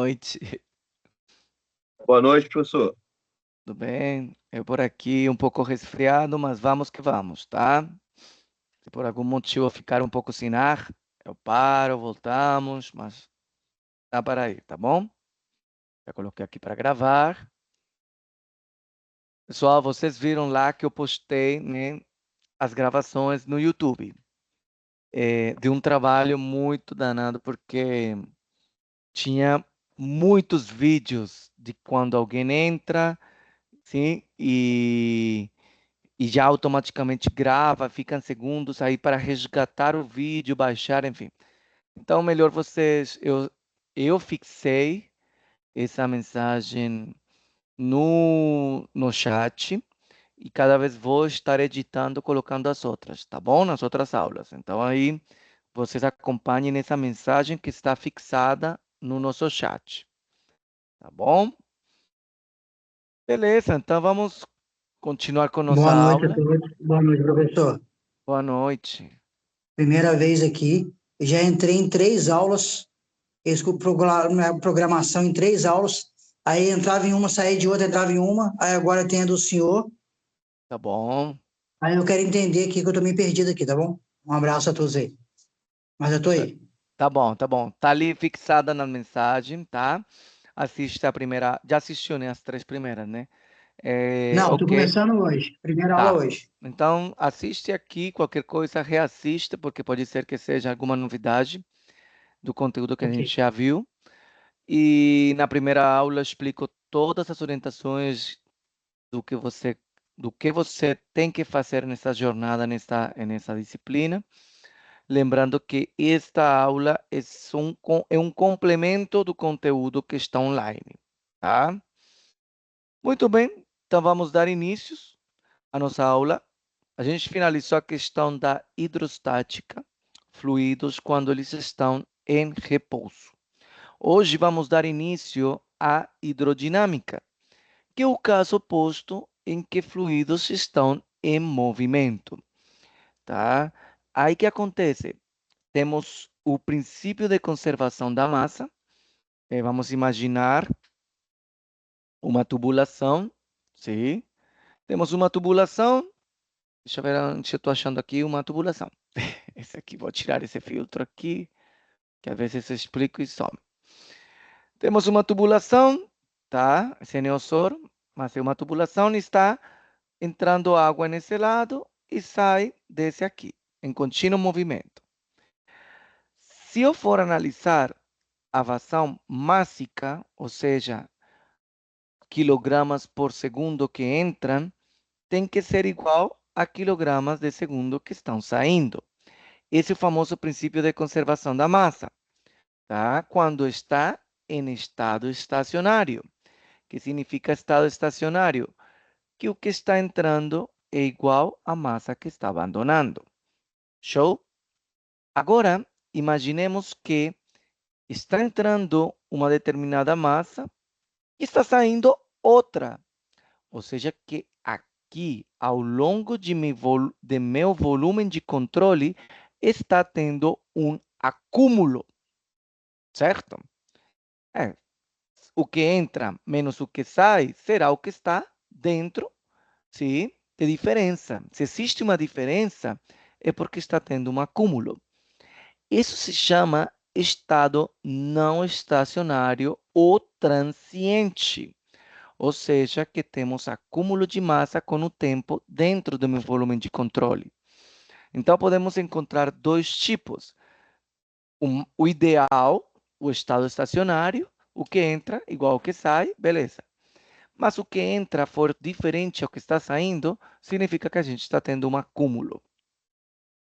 noite. Boa noite, professor. Tudo bem? Eu por aqui um pouco resfriado, mas vamos que vamos, tá? Se por algum motivo eu ficar um pouco sem ar, eu paro, voltamos, mas dá para ir, tá bom? Já coloquei aqui para gravar. Pessoal, vocês viram lá que eu postei, né, as gravações no YouTube. De um trabalho muito danado, porque tinha muitos vídeos de quando alguém entra, sim, e já automaticamente grava, fica em segundos aí para resgatar o vídeo, baixar, enfim. Então, melhor vocês, eu fixei essa mensagem no chat e cada vez vou estar editando, colocando as outras, tá bom? Nas outras aulas. Então, aí vocês acompanhem essa mensagem que está fixada no nosso chat, tá bom? Beleza, então vamos continuar com nossa Boa noite a aula. todos. Boa noite, professor. Boa noite. Primeira vez aqui. Já entrei em 3 aulas. Programação em 3 aulas. Aí entrava em uma, saía de outra, entrava em uma. Aí agora tem a do senhor. Tá bom. Aí eu quero entender aqui que eu tô meio perdido aqui, tá bom? Um abraço a todos aí. Mas eu tô aí. Tá bom, tá bom. Tá ali fixada na mensagem, tá? Assiste a primeira. Já assistiu, né? As três primeiras, né? Não, tô Ok, começando hoje. Primeira aula tá. hoje. Então, assiste aqui, qualquer coisa, reassista, porque pode ser que seja alguma novidade do conteúdo que a Ok. gente já viu. E na primeira aula eu explico todas as orientações do que você tem que fazer nessa jornada, nessa disciplina. Lembrando que esta aula é um complemento do conteúdo que está online, tá? Muito bem, então vamos dar início à nossa aula. A gente finalizou a questão da hidrostática, fluidos quando eles estão em repouso. Hoje vamos dar início à hidrodinâmica, que é o caso oposto em que fluidos estão em movimento, tá? Aí que acontece? Temos o princípio de conservação da massa. Vamos imaginar uma tubulação, sim. Temos uma tubulação. Deixa eu ver onde eu estou achando aqui uma tubulação. Esse aqui, vou tirar esse filtro aqui, que às vezes eu explico e some. Temos uma tubulação, tá? Esse é neossoro, mas é uma tubulação e está entrando água nesse lado e sai desse aqui, em contínuo movimento. Se eu for analisar a vazão mássica, ou seja, quilogramas por segundo que entram, tem que ser igual a quilogramas de segundo que estão saindo. Esse é o famoso princípio de conservação da massa, tá? Quando está em estado estacionário. Que significa estado estacionário? Que o que está entrando é igual à massa que está abandonando. Show? Agora, imaginemos que está entrando uma determinada massa e está saindo outra. Ou seja, que aqui, ao longo de meu volume de controle, está tendo um acúmulo, certo? É, o que entra menos o que sai será o que está dentro, sim, de diferença. Se existe uma diferença, é porque está tendo um acúmulo. Isso se chama estado não estacionário ou transiente. Ou seja, que temos acúmulo de massa com o tempo dentro do meu volume de controle. Então, podemos encontrar dois tipos. O ideal, o estado estacionário, o que entra igual ao que sai, beleza. Mas o que entra for diferente ao que está saindo, significa que a gente está tendo um acúmulo,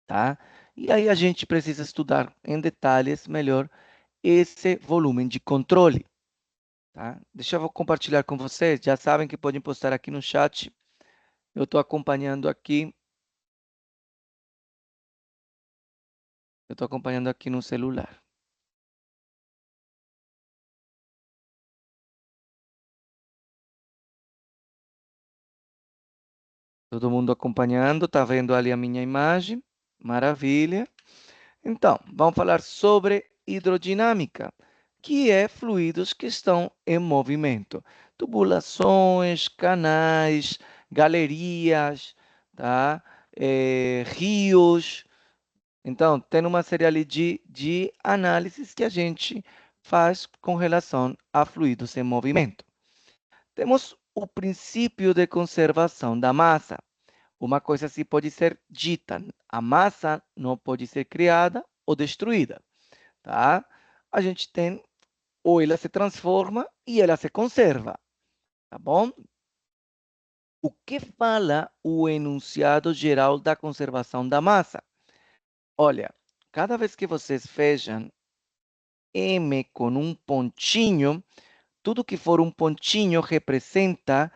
tá? E aí a gente precisa estudar em detalhes melhor esse volume de controle. Tá? Deixa eu compartilhar com vocês. Já sabem que podem postar aqui no chat. Eu estou acompanhando aqui. Eu estou acompanhando aqui no celular. Todo mundo acompanhando, tá vendo ali a minha imagem? Maravilha. Então, vamos falar sobre hidrodinâmica, que é fluidos que estão em movimento. Tubulações, canais, galerias, tá? Rios. Então, tem uma série ali de análises que a gente faz com relação a fluidos em movimento. Temos o princípio de conservação da massa. Uma coisa assim pode ser dita: a massa não pode ser criada ou destruída, tá? A gente tem, ou ela se transforma e ela se conserva, tá bom? O que fala o enunciado geral da conservação da massa? Olha, cada vez que vocês vejam M com um pontinho, tudo que for um pontinho representa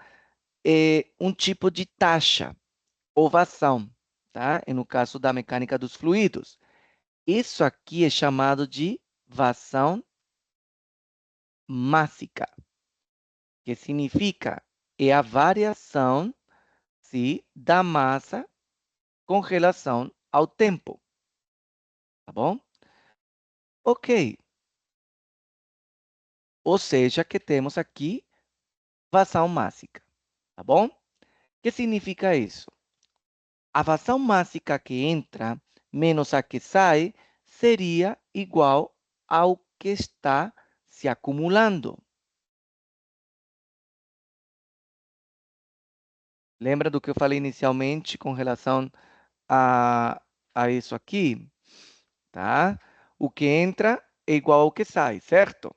um tipo de taxa ou vazão, tá? E no caso da mecânica dos fluidos. Isso aqui é chamado de vazão mássica, que significa é a variação, sim, da massa com relação ao tempo, tá bom? Ok. Ou seja, que temos aqui vazão mássica, tá bom? O que significa isso? A vazão mássica que entra menos a que sai seria igual ao que está se acumulando. Lembra do que eu falei inicialmente com relação a isso aqui? Tá? O que entra é igual ao que sai, certo?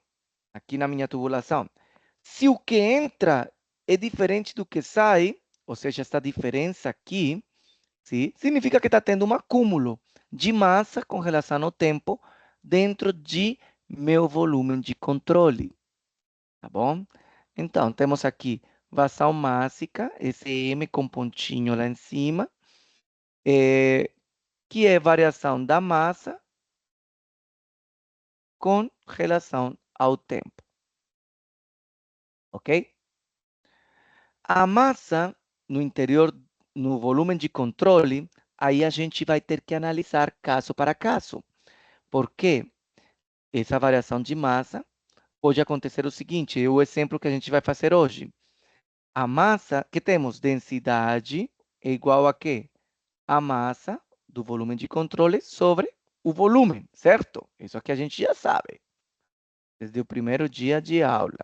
Aqui na minha tubulação. Se o que entra é diferente do que sai, ou seja, essa diferença aqui, sim, significa que está tendo um acúmulo de massa com relação ao tempo dentro de meu volume de controle, tá bom? Então, temos aqui vazão mássica, esse M com pontinho lá em cima, que é variação da massa com relação ao tempo, ok? A massa no interior, no volume de controle, aí a gente vai ter que analisar caso para caso. Por quê? Essa variação de massa pode acontecer o seguinte, é o exemplo que a gente vai fazer hoje. A massa que temos, densidade, é igual a quê? A massa do volume de controle sobre o volume, certo? Isso aqui a gente já sabe, desde o primeiro dia de aula.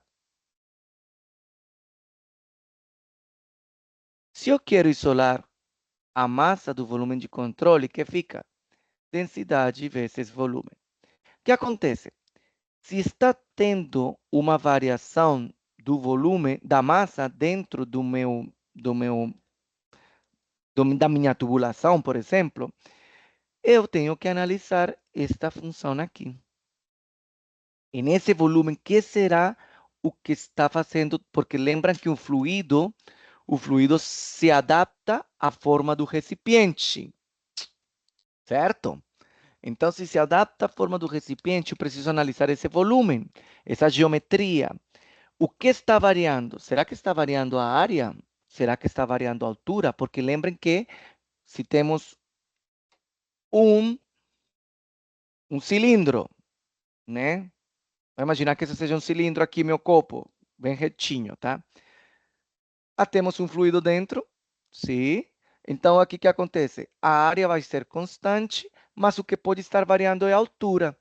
Se eu quero isolar a massa do volume de controle, que fica densidade vezes volume. O que acontece? Se está tendo uma variação do volume da massa dentro da minha tubulação, por exemplo, eu tenho que analisar esta função aqui. E nesse volume, que será o que está fazendo? Porque lembram que o fluido se adapta à forma do recipiente, certo? Então, se adapta à forma do recipiente, eu preciso analisar esse volume, essa geometria. O que está variando? Será que está variando a área? Será que está variando a altura? Porque lembrem que se temos um cilindro, né? Vou imaginar que esse seja um cilindro aqui, meu copo, bem retinho, tá? Temos um fluido dentro, sim. Então, aqui o que acontece? A área vai ser constante, mas o que pode estar variando é a altura.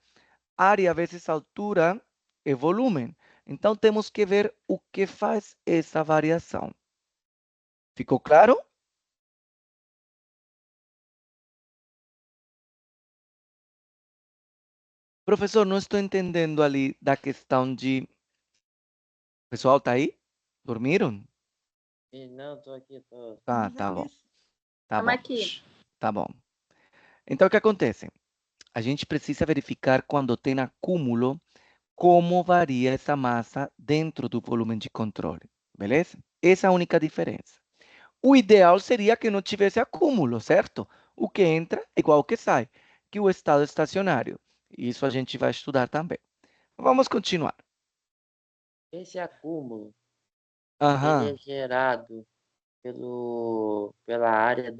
Área vezes altura é volume. Então, temos que ver o que faz essa variação. Ficou claro? Professor, não estou entendendo ali da questão de... O pessoal tá aí? Dormiram? Não, tô aqui, tô. Tá bom. Tá Tamo bom. aqui. Tá bom. Então, o que acontece? A gente precisa verificar quando tem acúmulo, como varia essa massa dentro do volume de controle, beleza? Essa é a única diferença. O ideal seria que não tivesse acúmulo, certo? O que entra é igual ao que sai, que o estado estacionário. Isso a gente vai estudar também. Vamos continuar. Esse acúmulo, ele é Aham. gerado pela área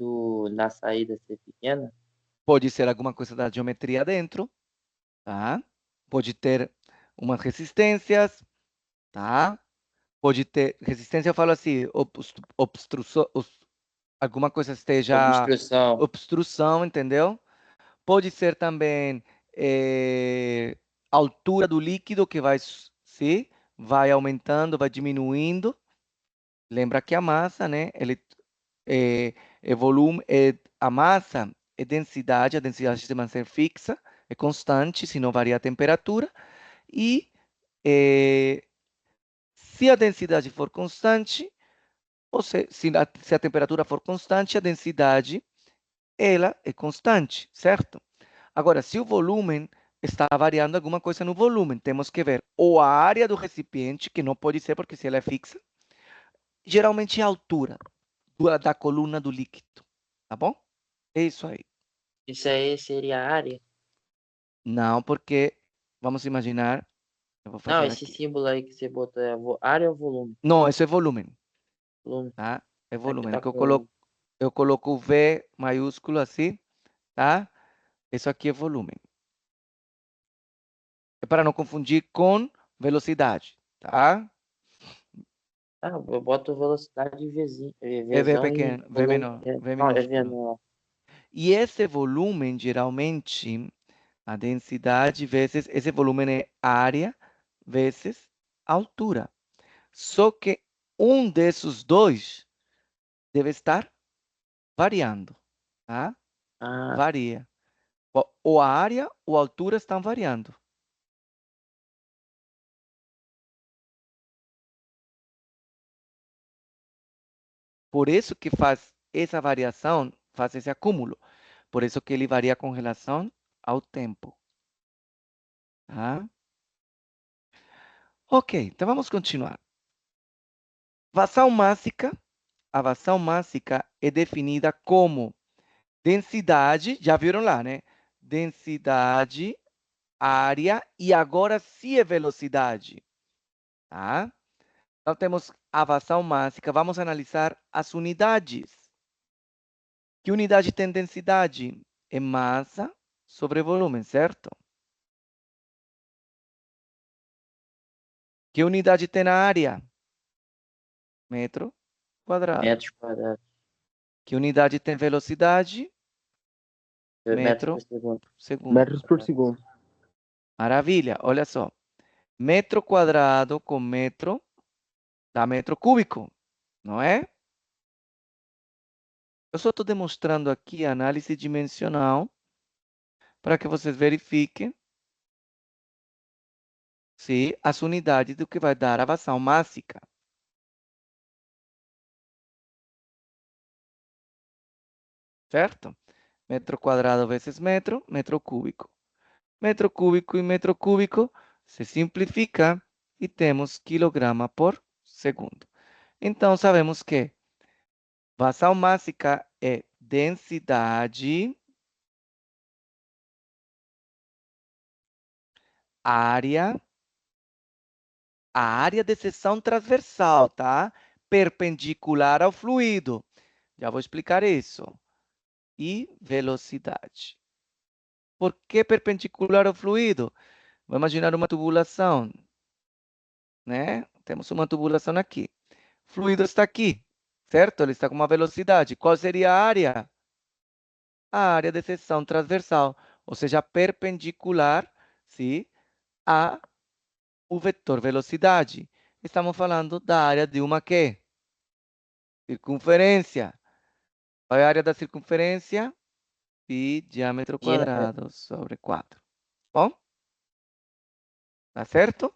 da saída ser pequena? Pode ser alguma coisa da geometria dentro, tá? Pode ter umas resistências, tá? Pode ter resistência, eu falo assim, obstrução, alguma coisa esteja Obstrução. obstrução, entendeu? Pode ser também a altura do líquido que vai, sim, vai aumentando, vai diminuindo. Lembra que a massa, né? Ele é volume, a massa é densidade, a densidade tem que ser fixa, é constante, se não varia a temperatura. E se a densidade for constante, ou se a temperatura for constante, a densidade ela é constante, certo? Agora, se o volume está variando alguma coisa no volume, temos que ver ou a área do recipiente, que não pode ser porque se ela é fixa, geralmente é a altura da coluna do líquido, tá bom? É isso aí. Isso aí seria a área? Não, porque vamos imaginar, eu vou Não, fazer esse aqui. símbolo aí que você botou é área ou volume? Não, isso é volume, Volume. tá? É Aqui volume. tá Que com. eu coloco o V maiúsculo assim, tá? Isso aqui é volume. É para não confundir com velocidade, tá? Ah, eu boto velocidade e É V Vzão e pequeno, V volume. menor, É, V não, é V minúsculo. não. E esse volume, geralmente, a densidade vezes, esse volume é área vezes altura. Só que um desses dois deve estar variando, tá? Ah, Varia. Ou a área ou a altura estão variando. Por isso que faz essa variação, faz esse acúmulo. Por isso que ele varia com relação ao tempo. Tá? Ok, então vamos continuar. Vazão mássica. A vazão mássica é definida como densidade, já viram lá, né? Densidade, área e agora sim é velocidade, tá? Então temos a vazão mássica, vamos analisar as unidades. Que unidade tem densidade? É massa sobre volume, certo? Que unidade tem a área? Metro quadrado. metros quadrados. Que unidade tem velocidade? Metros Metro por segundo. segundo. Metros por segundo. Maravilha, olha só. Metro quadrado com metro dá metro cúbico, não é? Eu só estou demonstrando aqui a análise dimensional para que vocês verifiquem se as unidades do que vai dar a vazão mássica. Certo? Metro quadrado vezes metro, metro cúbico. Metro cúbico e metro cúbico se simplifica e temos quilograma por segundo. Então, sabemos que vazão mássica é densidade, área, a área de seção transversal, tá? Perpendicular ao fluido. Já vou explicar isso. E velocidade. Por que perpendicular ao fluido? Vamos imaginar uma tubulação, né? Temos uma tubulação aqui. O fluido está aqui, certo? Ele está com uma velocidade. Qual seria a área? A área de seção transversal, ou seja, perpendicular, sim, a o vetor velocidade. Estamos falando da área de uma quê? Circunferência. Qual é a área da circunferência? Pi diâmetro quadrado sobre 4. Bom? Tá certo?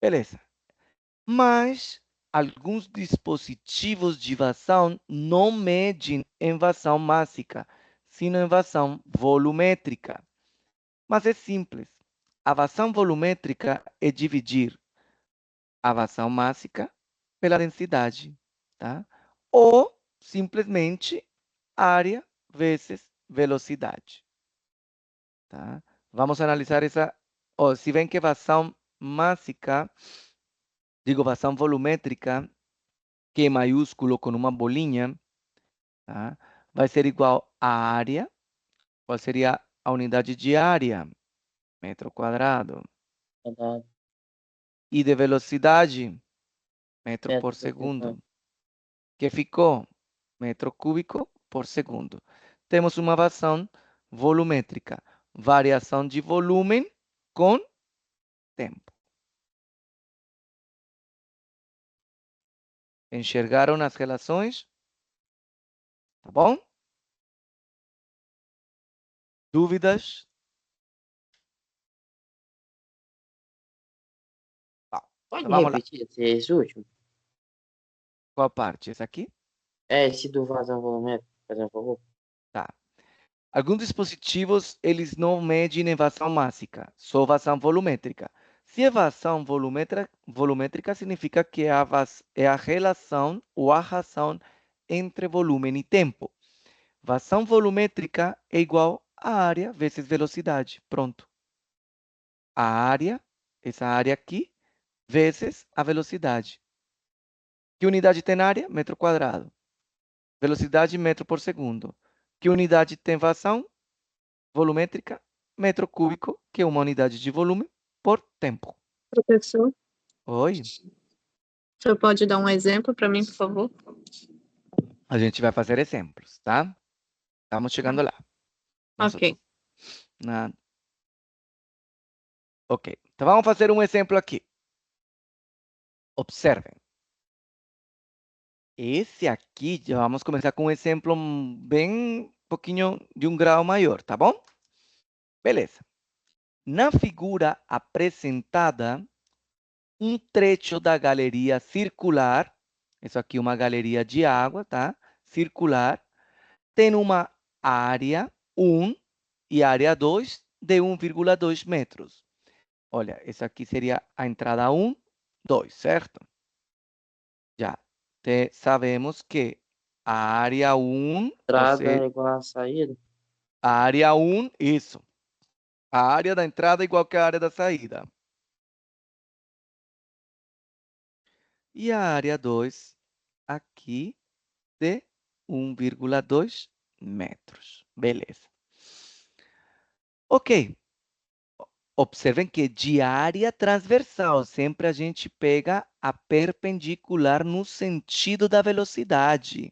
Beleza. Mas alguns dispositivos de vazão não medem em vazão mássica, sino em vazão volumétrica. Mas é simples. A vazão volumétrica é dividir a vazão mássica pela densidade, tá? Ou simplesmente área vezes velocidade, tá? Vamos analisar essa. Ó, se bem que vazão mássica, digo vazão volumétrica, Q maiúsculo com uma bolinha, tá? Vai ser igual à área. Qual seria a unidade de área? Metro quadrado. Quadrado. E de velocidade, metro Metro por por segundo. segundo. Que ficou? Metro cúbico por segundo. Temos uma equação volumétrica. Variação de volume com tempo. Enxergaram as relações? Tá bom? Dúvidas? Tá. Pode Então, vamos lá. repetir esse último? Qual parte? Esse aqui? É, esse do vazão volumétrico, fazendo um favor. Tá. Alguns dispositivos, eles não medem evasão mássica, só evasão volumétrica. Se evasão volumétrica significa que é a relação ou a razão entre volume e tempo. Vazão volumétrica é igual a área vezes velocidade. Pronto. A área, essa área aqui, vezes a velocidade. Que unidade tem área? Metro quadrado. Velocidade, metro por segundo. Que unidade tem vazão? Volumétrica, metro cúbico, que é uma unidade de volume, por tempo. Professor, Oi, o senhor pode dar um exemplo para mim, por favor? a gente vai fazer exemplos, tá? Estamos chegando lá. Ok. Ok, então vamos fazer um exemplo aqui. Observem. Esse aqui, já vamos começar com um exemplo bem pouquinho de um grau maior, tá bom? Beleza. Na figura apresentada, um trecho da galeria circular, isso aqui é uma galeria de água, tá? Circular, tem uma área 1 e área 2 de 1,2 metros. Olha, essa aqui seria a entrada 1, 2, certo? Já sabemos que a área 1, Entrada é igual a saída. a área 1, isso. A área da entrada é igual que a área da saída. E a área 2 aqui de 1,2 metros. Beleza. Ok. Observem que de área transversal, sempre a gente pega a perpendicular no sentido da velocidade.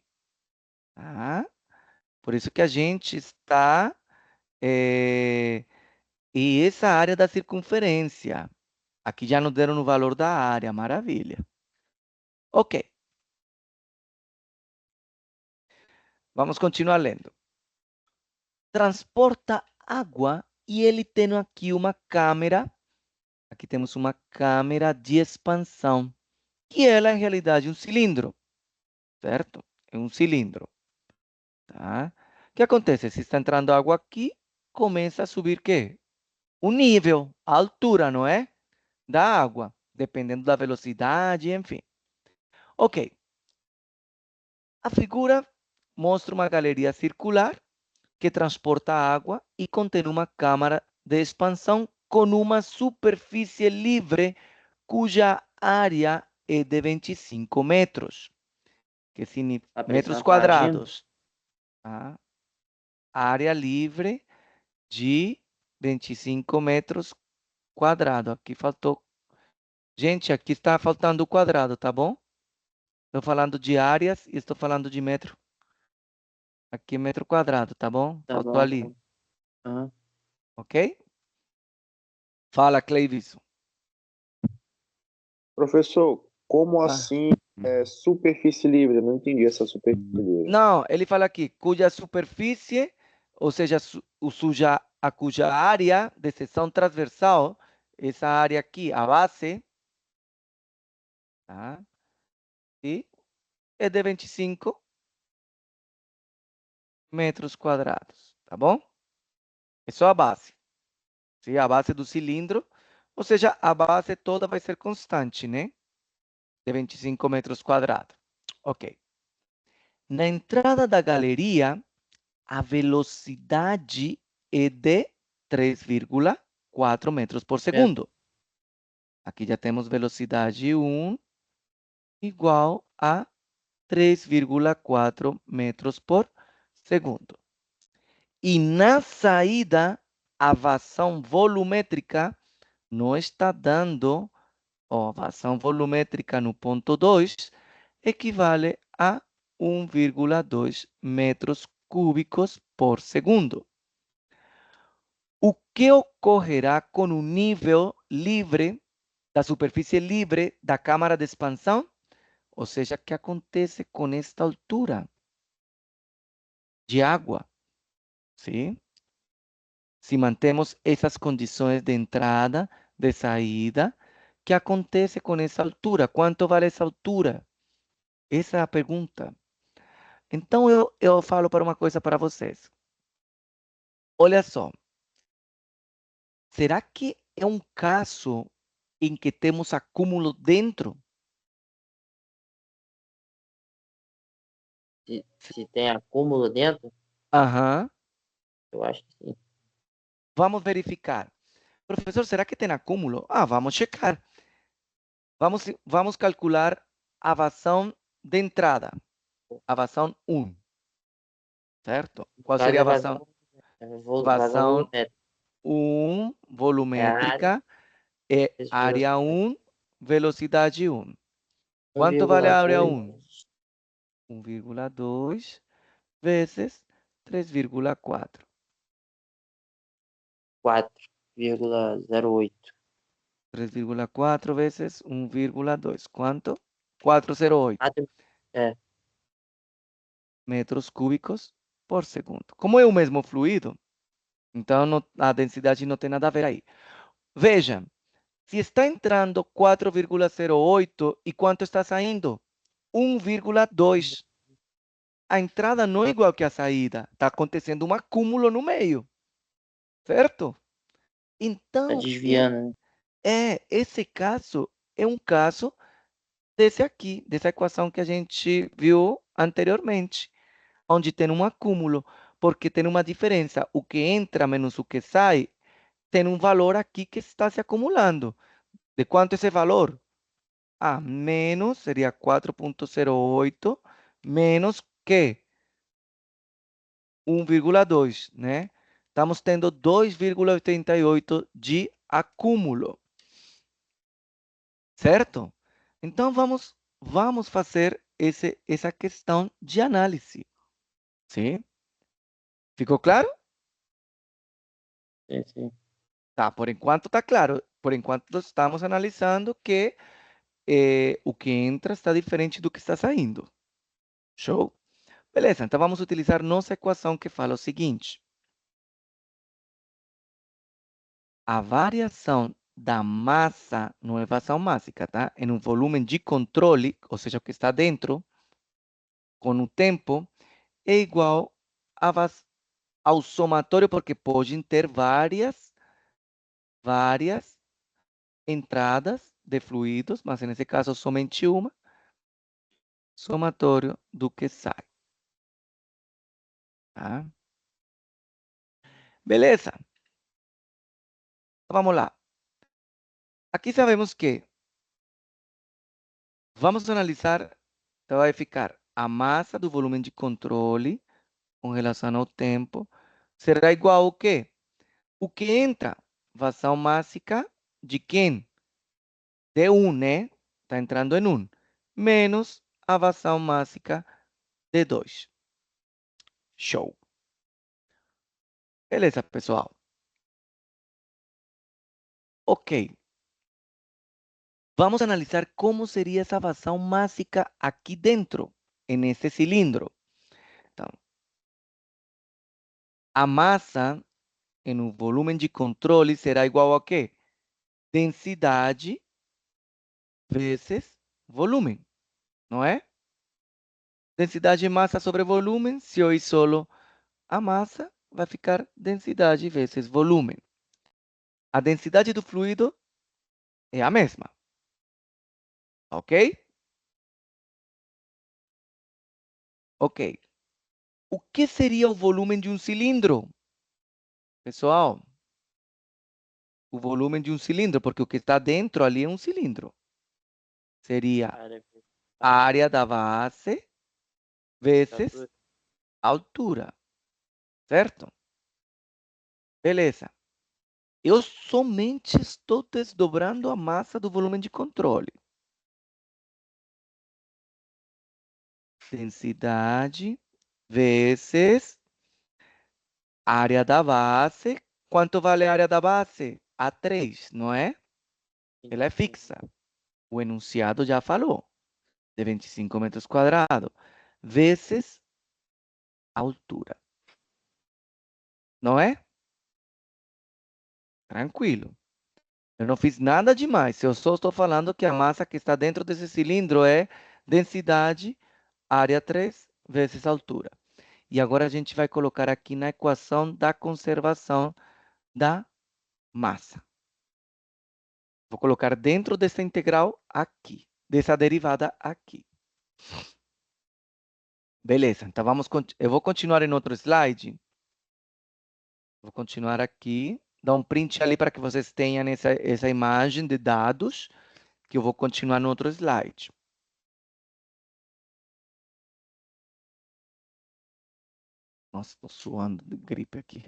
Tá? Por isso que a gente está... e essa área da circunferência. Aqui já nos deram o valor da área, maravilha. Ok. Vamos continuar lendo. Transporta água e ele tem aqui uma câmera. Aqui temos uma câmera de expansão. Que ela, em realidade, é um cilindro. Certo? É um cilindro. Tá? O que acontece? Se está entrando água aqui, começa a subir o quê? O nível, a altura, não é? Da água, dependendo da velocidade, enfim. Ok. A figura mostra uma galeria circular que transporta água e contém uma câmara de expansão com uma superfície livre cuja área é de 25 metros, que significa metros Apresentadinho. quadrados. Tá? Área livre de 25 metros quadrados. Aqui faltou. Gente, aqui está faltando o quadrado, tá bom? Estou falando de áreas e estou falando de metro. Aqui é metro quadrado, tá bom? Tá Faltou bom. ali, Aham. ok? Fala, Cleivis. Professor, como Ah. assim superfície livre? Eu não entendi essa superfície livre. Não, ele fala aqui, cuja superfície, ou seja, cuja área de seção transversal, essa área aqui, a base, tá? E é de 25 metros quadrados, tá bom? É só a base. Sim, a base do cilindro, ou seja, a base toda vai ser constante, né? De 25 metros quadrados. Ok. Na entrada da galeria, a velocidade é de 3,4 metros por segundo. Aqui já temos velocidade 1 igual a 3,4 metros por segundo. E na saída, a vazão volumétrica não está dando, ó, a vazão volumétrica no ponto 2 equivale a 1,2 metros cúbicos por segundo. O que ocorrerá com o nível livre da superfície livre da câmara de expansão? Ou seja, o que acontece com esta altura de água? ¿Sí? Si mantemos essas condições de entrada, de saída, o que acontece com essa altura? Quanto vale essa altura? Essa é a pergunta. Então, eu falo para uma coisa para vocês. Olha só. Será que é um caso em que temos acúmulo dentro? Se tem acúmulo dentro, Aham. eu acho que sim. Vamos verificar. Professor, será que tem acúmulo? Vamos checar. Vamos calcular a vazão de entrada. A vazão 1. Certo? Qual Caso seria é a vazão? vazão Vazão volumétrica. 1, É a área volumétrica, é vezes área velocidade. 1, velocidade 1. Quanto vale a área 1? 1,2 vezes 3,4. 4,08. 3,4 vezes 1,2. Quanto? 408 É, metros cúbicos por segundo. Como é o mesmo fluido, então a densidade não tem nada a ver aí. Veja, se está entrando 4,08 e quanto está saindo? 1,2. A entrada não é igual que a saída. Está acontecendo um acúmulo no meio, certo? tá Então, desviando, né? esse caso é um caso desse aqui, dessa equação que a gente viu anteriormente, onde tem um acúmulo, porque tem uma diferença. O que entra menos o que sai, tem um valor aqui que está se acumulando. De quanto é esse valor? Menos seria 4,08 menos que 1,2, né? Estamos tendo 2,88 de acúmulo, certo? Então vamos fazer essa questão de análise, sim? Ficou claro? Sim, sim. Tá, por enquanto está claro. Por enquanto estamos analisando que o que entra está diferente do que está saindo. Show? Beleza, então vamos utilizar nossa equação que fala o seguinte. A variação da massa, não é variação mássica, tá? Em um volume de controle, ou seja, o que está dentro, com o tempo, é igual ao somatório, porque podem ter várias entradas de fluidos, mas nesse caso somente uma, somatório do que sai. Tá? Beleza. Vamos lá. Aqui sabemos que vamos analisar, então vai ficar a massa do volume de controle com relação ao tempo será igual ao quê? O que entra? Vazão mássica de quem? De 1, né? Está entrando em 1. Menos a vazão mássica de 2. Show. Beleza, pessoal. Ok. Vamos analisar como seria essa vazão mássica aqui dentro, nesse cilindro. Então, a massa no volume de controle será igual a quê? Densidade vezes volume, não é? Densidade massa sobre volume, se eu isolo a massa, vai ficar densidade vezes volume. A densidade do fluido é a mesma, ok? Ok. O que seria o volume de um cilindro? Pessoal, o volume de um cilindro, porque o que está dentro ali é um cilindro. Seria Área a área da base vezes a altura, certo? Beleza. Eu somente estou desdobrando a massa do volume de controle. Densidade vezes área da base. Quanto vale a área da base? A3, não é? Ela é fixa. O enunciado já falou. De 25 metros quadrados. Vezes a altura. Não é? Tranquilo. Eu não fiz nada demais. Eu só estou falando que a massa que está dentro desse cilindro é densidade, área 3 vezes altura. E agora a gente vai colocar aqui na equação da conservação da massa. Vou colocar dentro dessa integral aqui, dessa derivada aqui. Beleza, então eu vou continuar em outro slide. Vou continuar aqui. Dá um print ali para que vocês tenham essa imagem de dados, que eu vou continuar no outro slide. Nossa, estou suando de gripe aqui.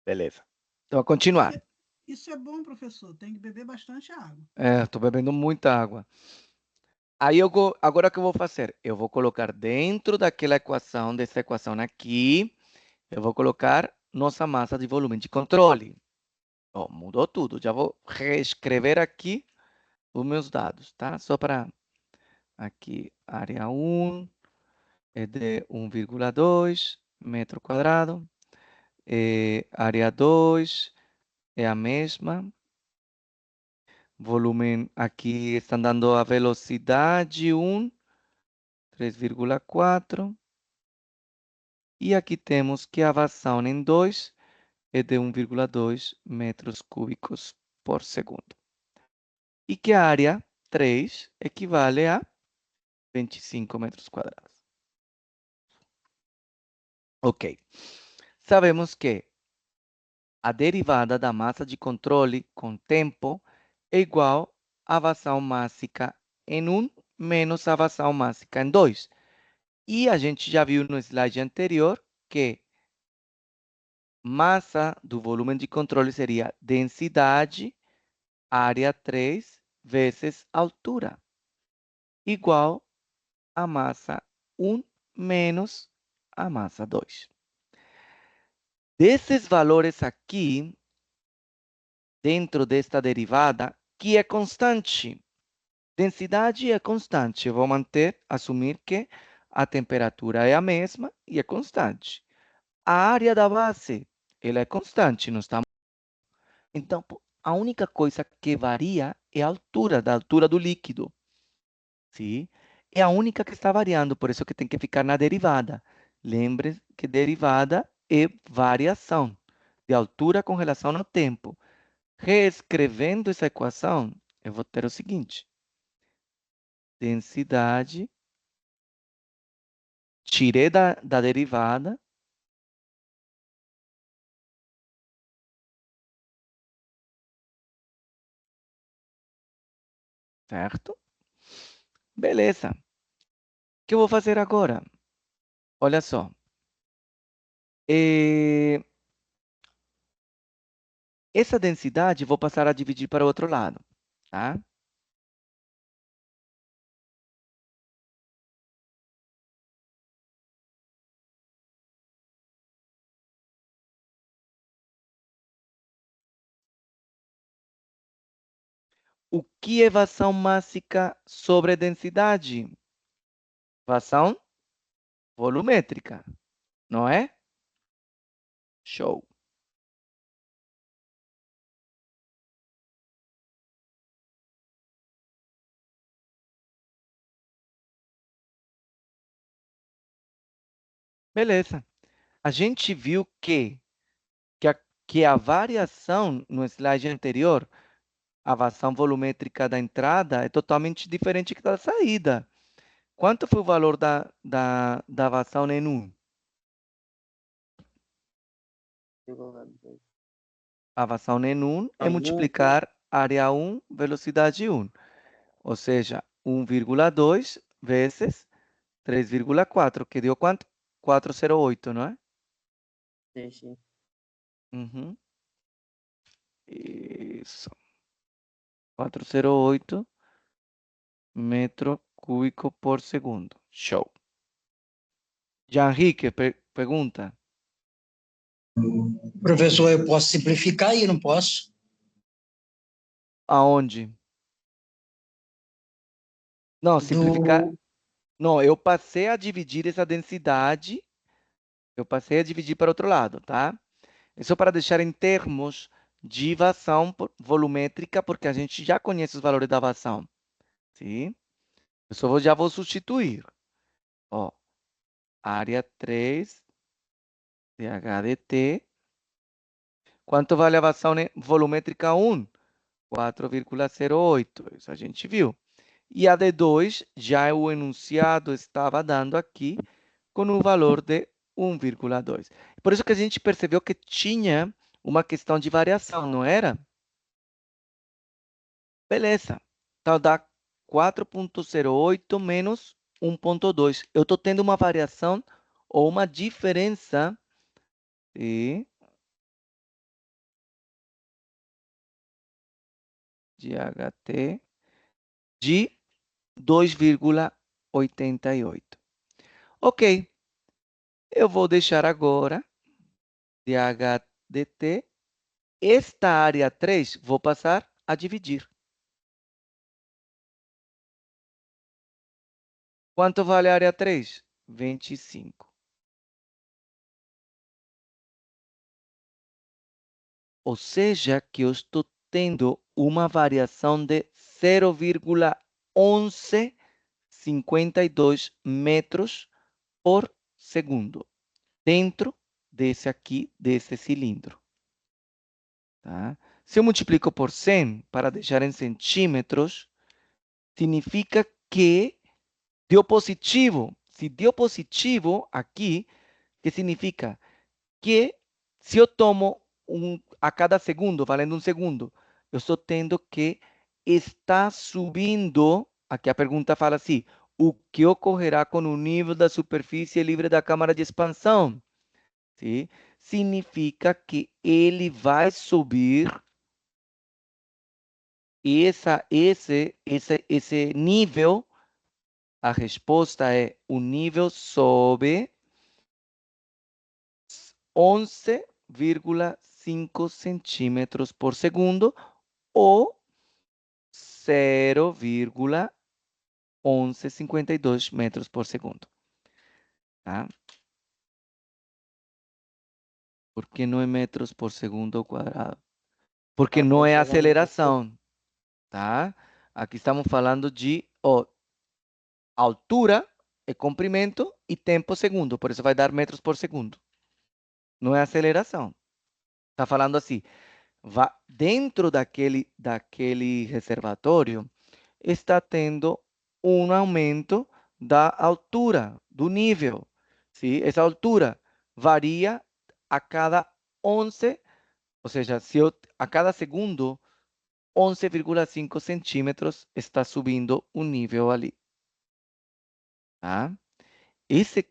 Beleza. Então, vou continuar. Isso é bom, professor. Tem que beber bastante água. Estou bebendo muita água. Aí, agora o que eu vou fazer? Eu vou colocar dentro daquela equação, dessa equação aqui, eu vou colocar nossa massa de volume de controle. Ó, mudou tudo. Já vou reescrever aqui os meus dados, tá? Só para aqui, área 1 é de 1,2 metro quadrado. Área 2 é a mesma. Volume, aqui estão dando a velocidade 1, 3,4. E aqui temos que a vazão em 2 é de 1,2 metros cúbicos por segundo. E que a área 3 equivale a 25 metros quadrados. Ok. Sabemos que a derivada da massa de controle com tempo é igual à vazão mássica em 1 menos a vazão mássica em 2. E a gente já viu no slide anterior que massa do volume de controle seria densidade, área 3, vezes altura, igual a massa 1 menos a massa 2. Desses valores aqui, dentro desta derivada, que é constante. Densidade é constante. Eu vou assumir que a temperatura é a mesma e é constante. A área da base, ela é constante, não está? Então, a única coisa que varia é a altura, da altura do líquido. Sim? É a única que está variando, por isso que tem que ficar na derivada. Lembre que derivada é variação de altura com relação ao tempo. Reescrevendo essa equação, eu vou ter o seguinte. Densidade, tirei da derivada, certo? Beleza. O que eu vou fazer agora? Olha só. Essa densidade vou passar a dividir para o outro lado, tá? O que é vazão mássica sobre densidade? Vazão volumétrica, não é? Show. Beleza. A gente viu que a variação no slide anterior, a vazão volumétrica da entrada é totalmente diferente da saída. Quanto foi o valor da vazão em 1? A vazão em 1 é multiplicar área 1, velocidade 1. Ou seja, 1,2 vezes 3,4, que deu quanto? 408, não é? Sim. Uhum. Isso. 408 metro cúbico por segundo. Show. Jean Henrique pergunta. Professor, eu posso simplificar aí, não posso? Aonde? Não, simplificar. Não, eu passei a dividir essa densidade. Eu passei a dividir para outro lado, tá? É só para deixar em termos de vazão volumétrica, porque a gente já conhece os valores da vazão. Sim? Já vou substituir. Ó, área 3 de HDT. Quanto vale a vazão volumétrica 1? 4,08. Isso a gente viu. E a D2, já o enunciado estava dando aqui com um valor de 1,2. Por isso que a gente percebeu que tinha uma questão de variação, não era? Beleza. Então dá 4,08 menos 1,2. Eu estou tendo uma variação ou uma diferença de HT de 2,88. Ok. Eu vou deixar agora de HDT. Esta área 3, vou passar a dividir. Quanto vale a área 3? 25. Ou seja, que eu estou tendo uma variação de 0,1152 metros por segundo dentro desse aqui, desse cilindro. Tá? Se eu multiplico por 100 para deixar em centímetros, significa que deu positivo. Se deu positivo aqui, que significa que se eu tomo a cada segundo, valendo um segundo, eu estou tendo que está subindo. Aqui a pergunta fala assim: o que ocorrerá com o nível da superfície livre da câmara de expansão? Sim? Significa que ele vai subir esse nível. A resposta é: o nível sobe 11,5 centímetros por segundo ou 0,1152 metros por segundo. Tá? Por que não é metros por segundo ao quadrado? Porque não é aceleração. Tá? Aqui estamos falando de altura, comprimento e tempo segundo. Por isso vai dar metros por segundo. Não é aceleração. Está falando assim, dentro daquele reservatório, está tendo um aumento da altura, do nível. Sim? Essa altura varia a cada 11, ou seja, a cada segundo, 11,5 centímetros está subindo o nível ali. Tá? Esses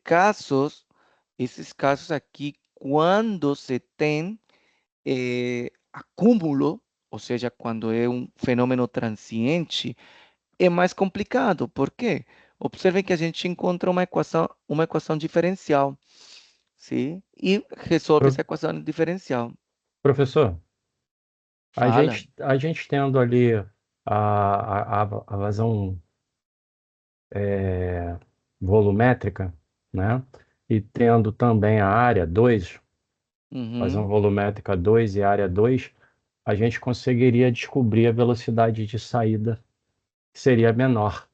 casos aqui, quando se tem acúmulo, ou seja, quando é um fenômeno transiente, é mais complicado. Por quê? Observem que a gente encontra uma equação diferencial, sim? E resolve essa Pro- equação diferencial. Professor, Fala. a gente tendo ali a vazão volumétrica, né? E tendo também a área 2, vazão Uhum. volumétrica 2 e área 2, a gente conseguiria descobrir a velocidade de saída, que seria menor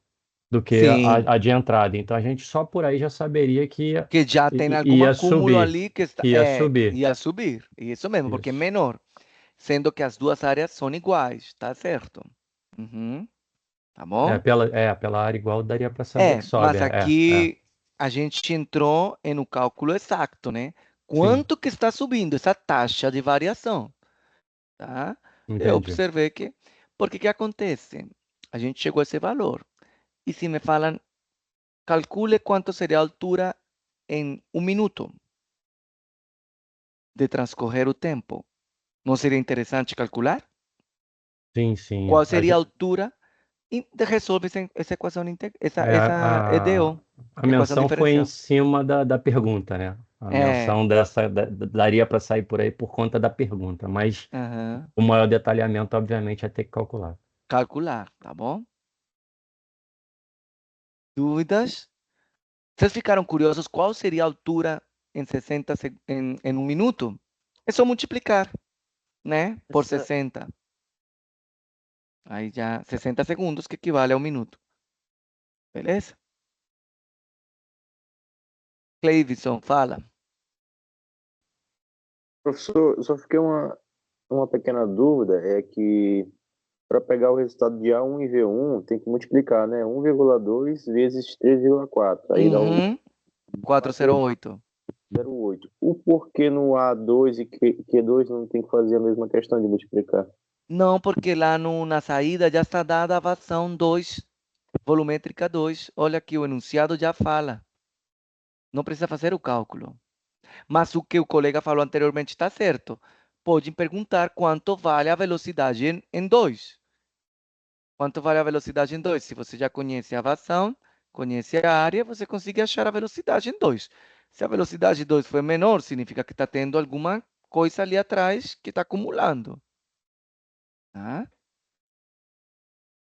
do que Sim, a de entrada. Então a gente só por aí já saberia que que já tem algum ia acúmulo subir, ali que que ia subir. ia subir. Isso mesmo, porque é Isso. menor, sendo que as duas áreas são iguais, tá certo? Uhum. Tá bom? Pela área igual daria para saber que sobe. Mas aqui a gente entrou no cálculo exato, né? Sim, Quanto que está subindo essa taxa de variação, tá? Eu entendi. observei que, porque que acontece? A gente chegou a esse valor. E se me falam, calcule quanto seria a altura em um minuto. de transcorrer o tempo. Não seria interessante calcular? Sim, sim. Qual seria a altura? E resolve essa equação, essa EDO, A equação menção foi em diferencial. cima da pergunta, né? A menção daria para sair por aí por conta da pergunta, mas Aham. o maior detalhamento, obviamente, é ter que calcular. Calcular, tá bom? Dúvidas? Vocês ficaram curiosos qual seria a altura em 60 em um minuto? É só multiplicar, né? Por Professor, 60. Aí já 60 segundos, que equivale a um minuto. Beleza? Cleivson, fala. Professor, eu só fiquei uma pequena dúvida, é que para pegar o resultado de A1 e V1, tem que multiplicar, né? 1,2 vezes 3,4. Aí dá o Uhum. 408. 0,8. O porquê no A2 e Q2 não tem que fazer a mesma questão de multiplicar? Não, porque lá na saída já está dada a equação 2, volumétrica 2. Olha aqui, o enunciado já fala. Não precisa fazer o cálculo. Mas o que o colega falou anteriormente está certo. Podem perguntar quanto vale a velocidade em 2. Quanto vale a velocidade em 2? Se você já conhece a equação, conhece a área, você consegue achar a velocidade em 2. Se a velocidade 2 for menor, significa que está tendo alguma coisa ali atrás que está acumulando. Tá?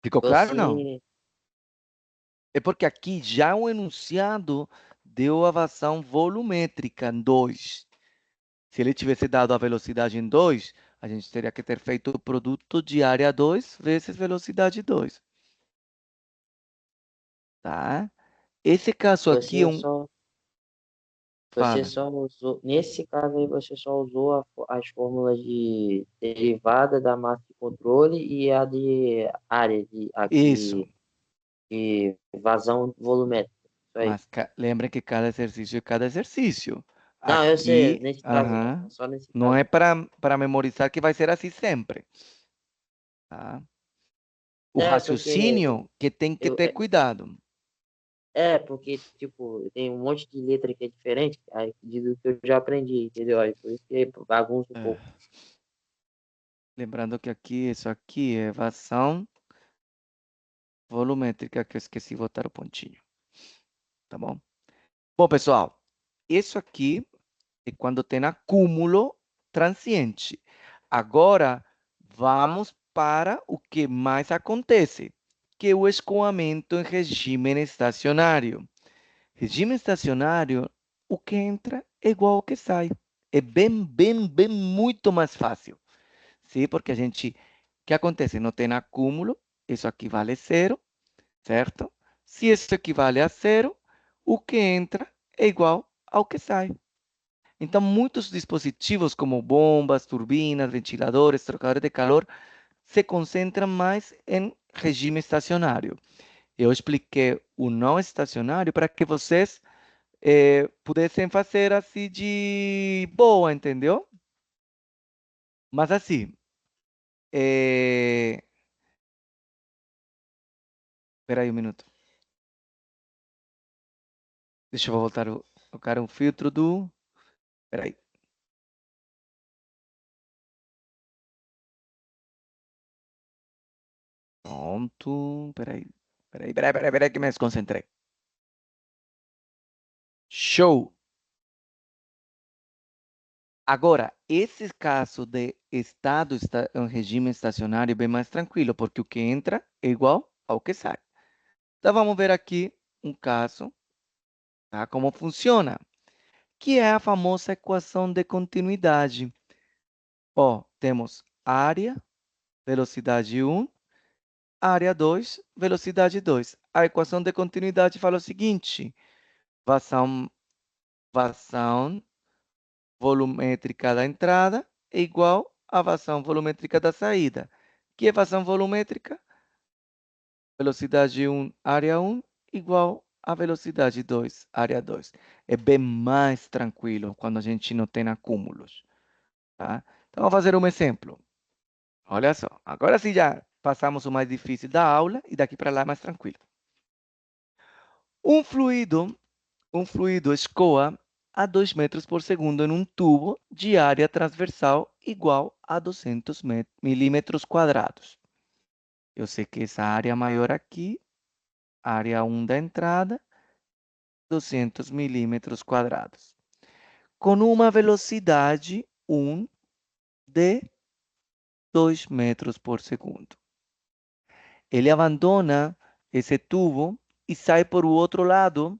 Ficou claro ou não? você, É porque aqui já o enunciado deu a equação volumétrica em 2. Se ele tivesse dado a velocidade em 2, a gente teria que ter feito o produto de área 2 vezes velocidade 2. Tá? Esse caso aqui é você um... só, você Fala. só usou, nesse caso aí, você só usou as fórmulas de derivada da massa de controle e a de área, Isso. de vazão volumétrica. Isso aí. Mas lembra que cada exercício é cada exercício. Não, eu sei, Aqui, nesse caso, só nesse não caso. é para memorizar que vai ser assim sempre. Tá? O Porque raciocínio que tem que eu, ter cuidado. porque, tipo, tem um monte de letra que é diferente, aí do que eu já aprendi, entendeu? Aí por isso que bagunça um pouco. Lembrando que aqui, isso aqui é equação volumétrica, que eu esqueci de botar o pontinho. Tá bom? Bom, pessoal, isso aqui é quando tem acúmulo transiente. Agora, vamos para o que mais acontece, que é o escoamento em regime estacionário. Regime estacionário, o que entra é igual ao que sai. É bem muito mais fácil. Sim, porque o que acontece? Não tem acúmulo, isso aqui vale zero, certo? Se isso equivale a zero, o que entra é igual ao que sai. Então, muitos dispositivos como bombas, turbinas, ventiladores, trocadores de calor, se concentram mais em regime estacionário. Eu expliquei o não estacionário para que vocês pudessem fazer assim de boa, entendeu? Mas assim, espera aí um minuto. Deixa eu voltar colocar um filtro do... Espera aí. Pronto. Espera aí que me desconcentrei. Show. Agora, esse caso de estado em regime estacionário é bem mais tranquilo, porque o que entra é igual ao que sai. Então, vamos ver aqui um caso, tá? Como funciona, que é a famosa equação de continuidade. Ó, temos área, velocidade 1, área 2, velocidade 2. A equação de continuidade fala o seguinte: vazão volumétrica da entrada é igual à vazão volumétrica da saída. Que é vazão volumétrica? Velocidade 1, área 1, igual a velocidade 2, área 2. É bem mais tranquilo quando a gente não tem acúmulos. Tá? Então, vamos fazer um exemplo. Olha só, agora sim já passamos o mais difícil da aula e daqui para lá é mais tranquilo. Um fluido escoa a 2 metros por segundo em um tubo de área transversal igual a 200 milímetros quadrados. Eu sei que essa área maior aqui, área 1 da entrada, 200 milímetros quadrados. Com uma velocidade 1 de 2 metros por segundo. Ele abandona esse tubo e sai por o outro lado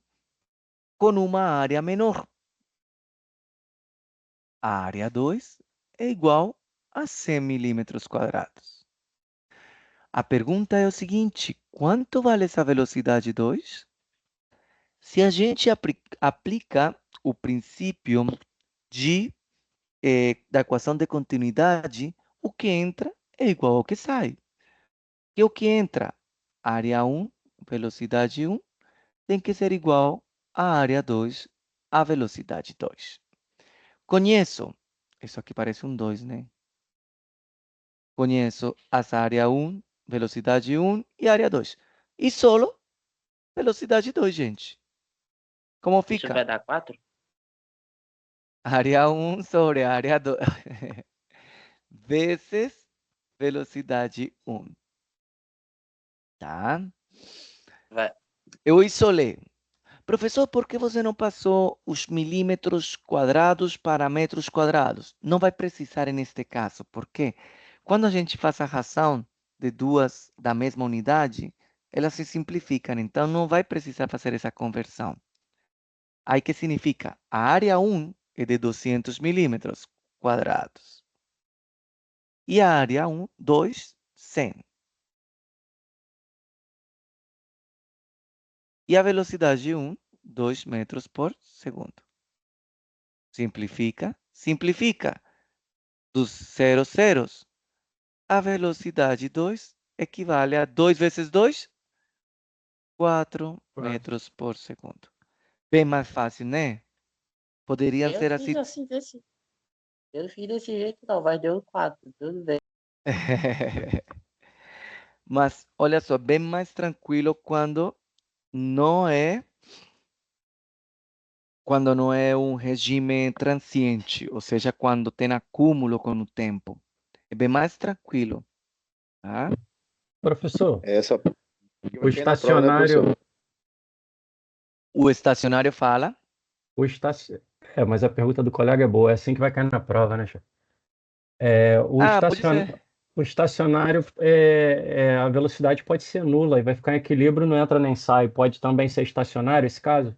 com uma área menor. A área 2 é igual a 100 milímetros quadrados. A pergunta é o seguinte: quanto vale essa velocidade 2? Se a gente aplica o princípio da equação de continuidade, o que entra é igual ao que sai. E o que entra? Área 1, velocidade 1, tem que ser igual à área 2, a velocidade 2. Conheço, isso aqui parece um 2, né? Conheço as área 1, velocidade 1 e área 2. E solo velocidade 2, gente. Como Isso fica? vai dar 4? Área 1 sobre área 2 vezes velocidade 1. Tá? Vai. Eu isolei. Professor, por que você não passou os milímetros quadrados para metros quadrados? Não vai precisar neste caso, porque quando a gente faz a ração de duas da mesma unidade, elas se simplificam, então não vai precisar fazer essa conversão. Aí que significa? A área 1 é de 200 milímetros quadrados. E a área 2, 100. E a velocidade 1, 2 metros por segundo. Simplifica, simplifica. Dos zeros, a velocidade 2 equivale a 2 vezes 2, 4 metros por segundo. Bem mais fácil, né? Poderiam ser assim. Eu fiz desse jeito, não, mas deu 4, tudo bem. Mas, olha só, bem mais tranquilo quando não é um regime transiente, ou seja, quando tem acúmulo com o tempo. É bem mais tranquilo. Tá? Professor, Essa o vai cair na prova, né, estacionário, professor? O estacionário fala. o estaci... mas a pergunta do colega é boa, é assim que vai cair na prova, né, chefe? Pode ser. O estacionário, a velocidade pode ser nula e vai ficar em equilíbrio, não entra nem sai. Pode também ser estacionário esse caso?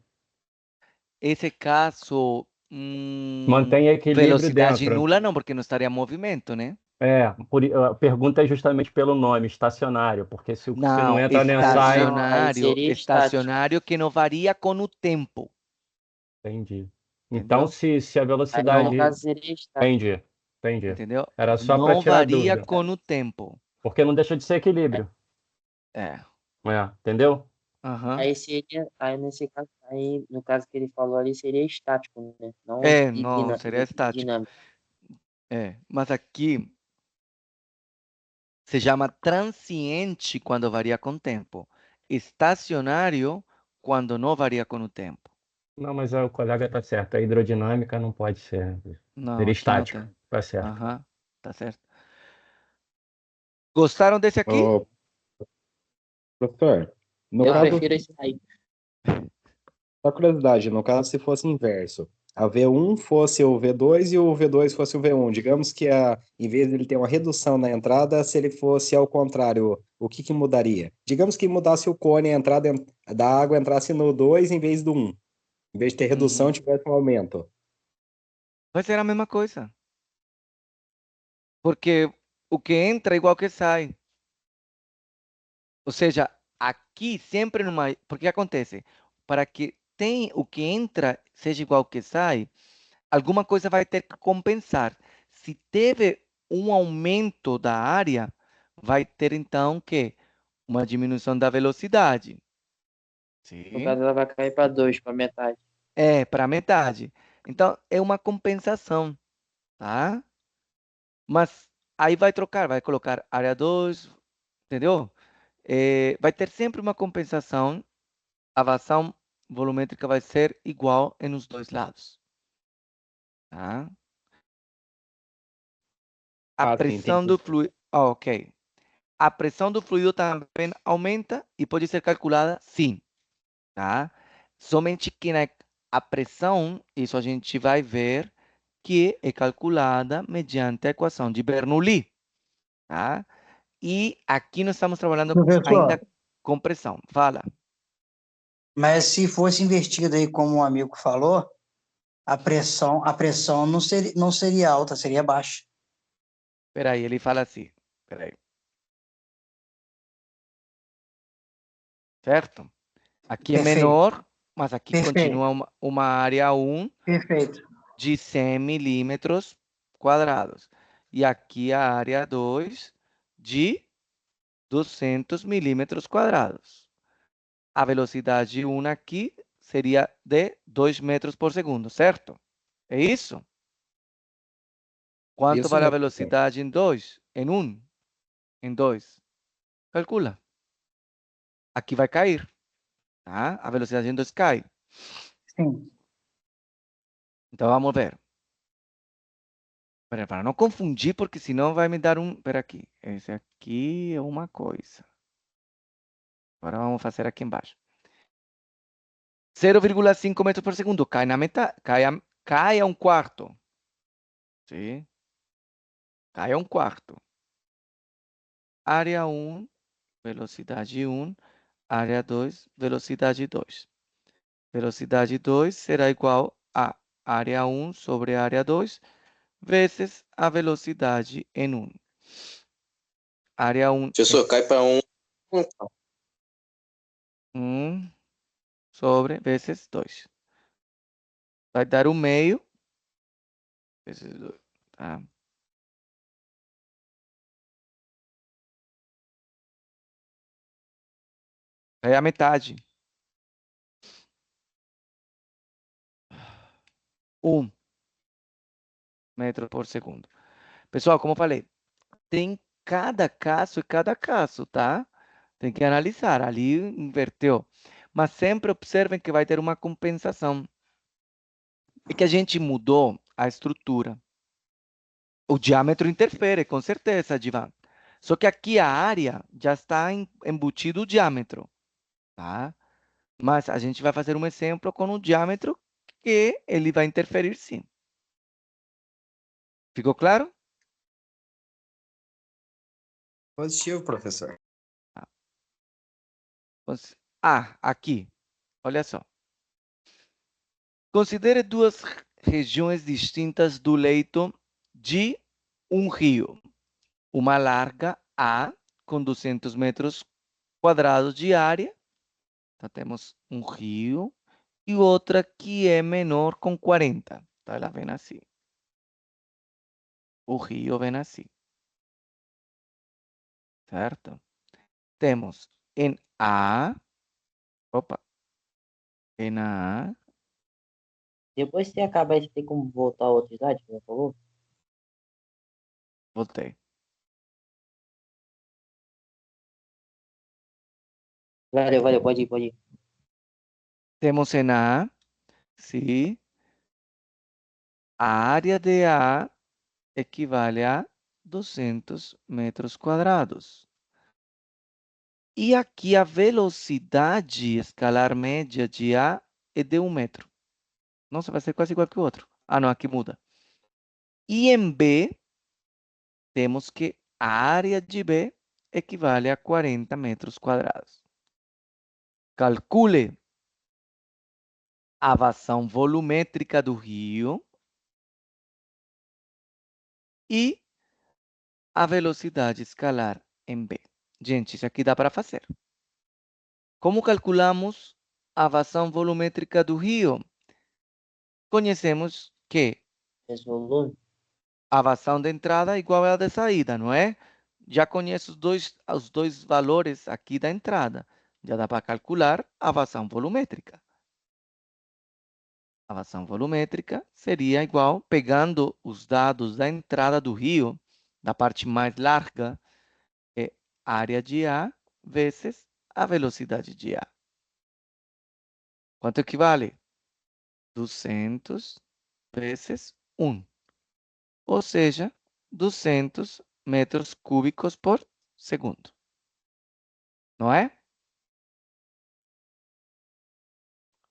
Esse caso, Mantém equilíbrio velocidade dentro. nula não, porque não estaria em movimento, né? A pergunta é justamente pelo nome, estacionário, porque se não Não, entra nem sai, Não, aí seria estacionário que não varia com o tempo. entendi. Então, Entendeu? se a Aí no velocidade. caso seria estático. Entendi, entendi. Entendeu? Era só para Não tirar a varia dúvida, com o tempo. porque não deixa de ser equilíbrio. É. Entendeu? Aham. Aí seria, aí nesse caso, aí no caso que ele falou ali seria estático, né? Não Não, seria estático. dinâmico. Mas aqui se chama transiente quando varia com o tempo. Estacionário quando não varia com o tempo. Não, mas o colega está certo. A hidrodinâmica não pode ser. Não, Seria aqui não estático. tem. Tá certo. Aham, tá certo. Gostaram desse aqui? Ô, professor, no Eu caso, prefiro esse aí. só curiosidade, no caso, se fosse inverso, a V1 fosse o V2 e o V2 fosse o V1, digamos que em vez de ele ter uma redução na entrada, se ele fosse ao contrário, o que mudaria? Digamos que mudasse o cone, a entrada da água entrasse no 2 em vez do 1. Em vez de ter redução, tivesse um aumento. Vai ser a mesma coisa. Porque o que entra é igual que sai. Ou seja, aqui sempre numa. Porque acontece? Para que o que entra seja igual que sai, alguma coisa vai ter que compensar. Se teve um aumento da área, vai ter então que uma diminuição da velocidade. No Sim. caso, ela vai cair para 2, para metade. Para metade. Então, é uma compensação, tá? Mas aí vai trocar, vai colocar área 2, entendeu? Vai ter sempre uma compensação, a vazão volumétrica vai ser igual nos dois lados. Tá? Ah, A pressão do fluido. Ok. A pressão do fluido também aumenta e pode ser calculada, sim. Tá? Somente que a pressão, isso a gente vai ver que é calculada mediante a equação de Bernoulli. Tá? E aqui nós estamos trabalhando ainda Professor, com pressão. Fala. mas se fosse invertido aí, como o amigo falou, a pressão não seria alta, seria baixa. Peraí, ele fala assim. Peraí. Certo? Aqui é Perfeito, menor, mas aqui perfeito, continua uma área 1 perfeito. de 100 milímetros quadrados. E aqui a área 2 de 200 milímetros quadrados. A velocidade 1 aqui seria de 2 metros por segundo, certo? É isso? Quanto Isso vale a mesmo, professor. velocidade em 2? Em 1? Em 2? Calcula. Aqui vai cair, tá? A velocidade em 2 cai. Sim. Então vamos ver. Para não confundir, porque senão vai me dar um... Espera aqui. Esse aqui é uma coisa. Agora vamos fazer aqui embaixo. 0,5 metros por segundo. Cai na metade. Cai a um quarto. Sim? Cai a um quarto. Área 1, velocidade 1. Área 2, velocidade 2. Velocidade 2 será igual a área 1 sobre área 2 vezes a velocidade em 1. Área 1 Professor, cai para 1. 1 sobre vezes 2. Vai dar 1 meio vezes 2. Tá? É a metade. 1 metro por segundo. Pessoal, como eu falei, tem cada caso e cada caso, tá? Tem que analisar. Ali inverteu. Mas sempre observem que vai ter uma compensação. É que a gente mudou a estrutura. O diâmetro interfere, com certeza, Divan. Só que aqui a área já está embutido o diâmetro, tá? Mas a gente vai fazer um exemplo com o diâmetro que ele vai interferir sim. Ficou claro? Positivo, professor. Aqui, olha só. Considere duas regiões distintas do leito de um rio. Uma larga A, com 200 metros quadrados de área. Então, temos um rio. E outra que é menor com 40. Então, ela vem assim. O rio vem assim. Certo? Temos em A. Opa. Em A. Depois que você acabar, você tem como voltar a outra slide, por favor? Voltei. Valeu, pode ir. Temos em A. Sim. A área de A equivale a 200 metros quadrados. E aqui a velocidade escalar média de A é de 1 metro. Nossa, vai ser quase igual que o outro. Ah, não, aqui muda. E em B, temos que a área de B equivale a 40 metros quadrados. Calcule a vazão volumétrica do rio e a velocidade escalar em B. Gente, isso aqui dá para fazer. Como calculamos a vazão volumétrica do rio? Conhecemos que Esse volume? a vazão de entrada é igual à de saída, não é? Já conheço os dois valores aqui da entrada. Já dá para calcular a vazão volumétrica. A vazão volumétrica seria igual, pegando os dados da entrada do rio, da parte mais larga, é área de A vezes a velocidade de A. Quanto equivale? 200 vezes 1. Ou seja, 200 metros cúbicos por segundo. Não é?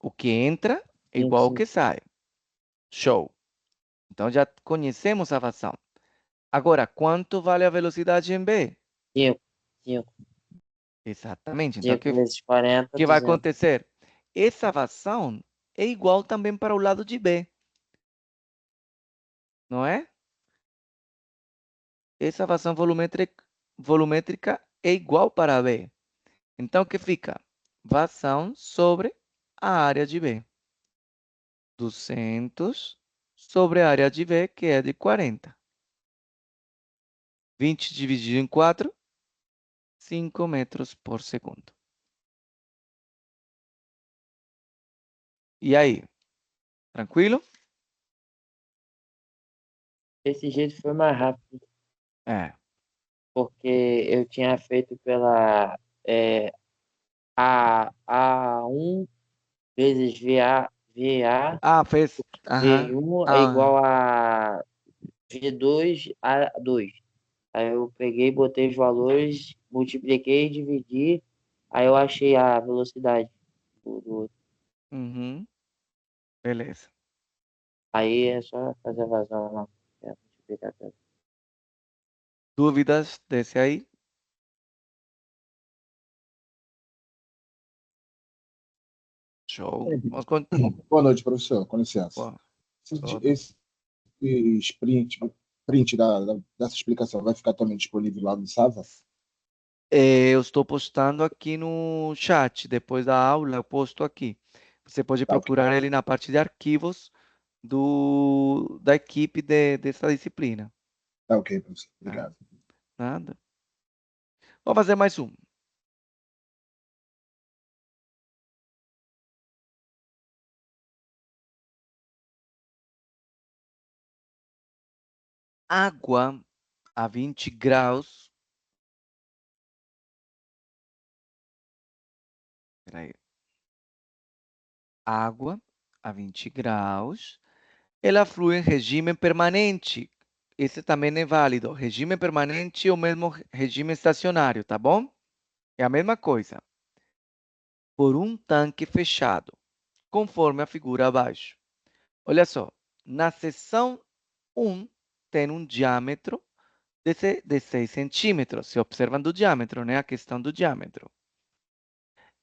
O que entra é Sim, igual ao sim. que sai. Show. Então já conhecemos a vazão. Agora, quanto vale a velocidade em B? 5 Exatamente. Então, o que vezes 40, que vai 200. acontecer? Essa vazão é igual também para o lado de B. Não é? Essa vazão volumétrica é igual para B. Então, o que fica? Vazão sobre a área de B. 200 sobre a área de B, que é de 40. 20 dividido em 4, 5 metros por segundo. E aí? Tranquilo? Desse jeito foi mais rápido, É. porque eu tinha feito pela A1 vezes VA, Ah, fez. Aham. V1 é Ah, igual a V2 a 2. Aí eu peguei, botei os valores, multipliquei, dividi, aí eu achei a velocidade do outro. uhum. Beleza. Aí é só fazer a vazão lá. Multiplicar tudo. Dúvidas desse aí? Show. Vamos con- Boa noite, professor. Com licença. Pô, Esse print dessa explicação vai ficar também disponível lá no Sava? eu estou postando aqui no chat. Depois da aula, eu posto aqui. Você pode Tá, ok. procurar ele na parte de arquivos da equipe dessa disciplina. Tá ok, professor. Tá? Obrigado. Nada. Vou fazer mais um. Água a 20 graus. Peraí. Água a 20 graus. Ela flui em regime permanente. Esse também é válido. Regime permanente ou mesmo regime estacionário, tá bom? É a mesma coisa. Por um tanque fechado, conforme a figura abaixo. Olha só, na seção 1 tem um diâmetro de 6 centímetros. Se observam do diâmetro, né? A questão do diâmetro.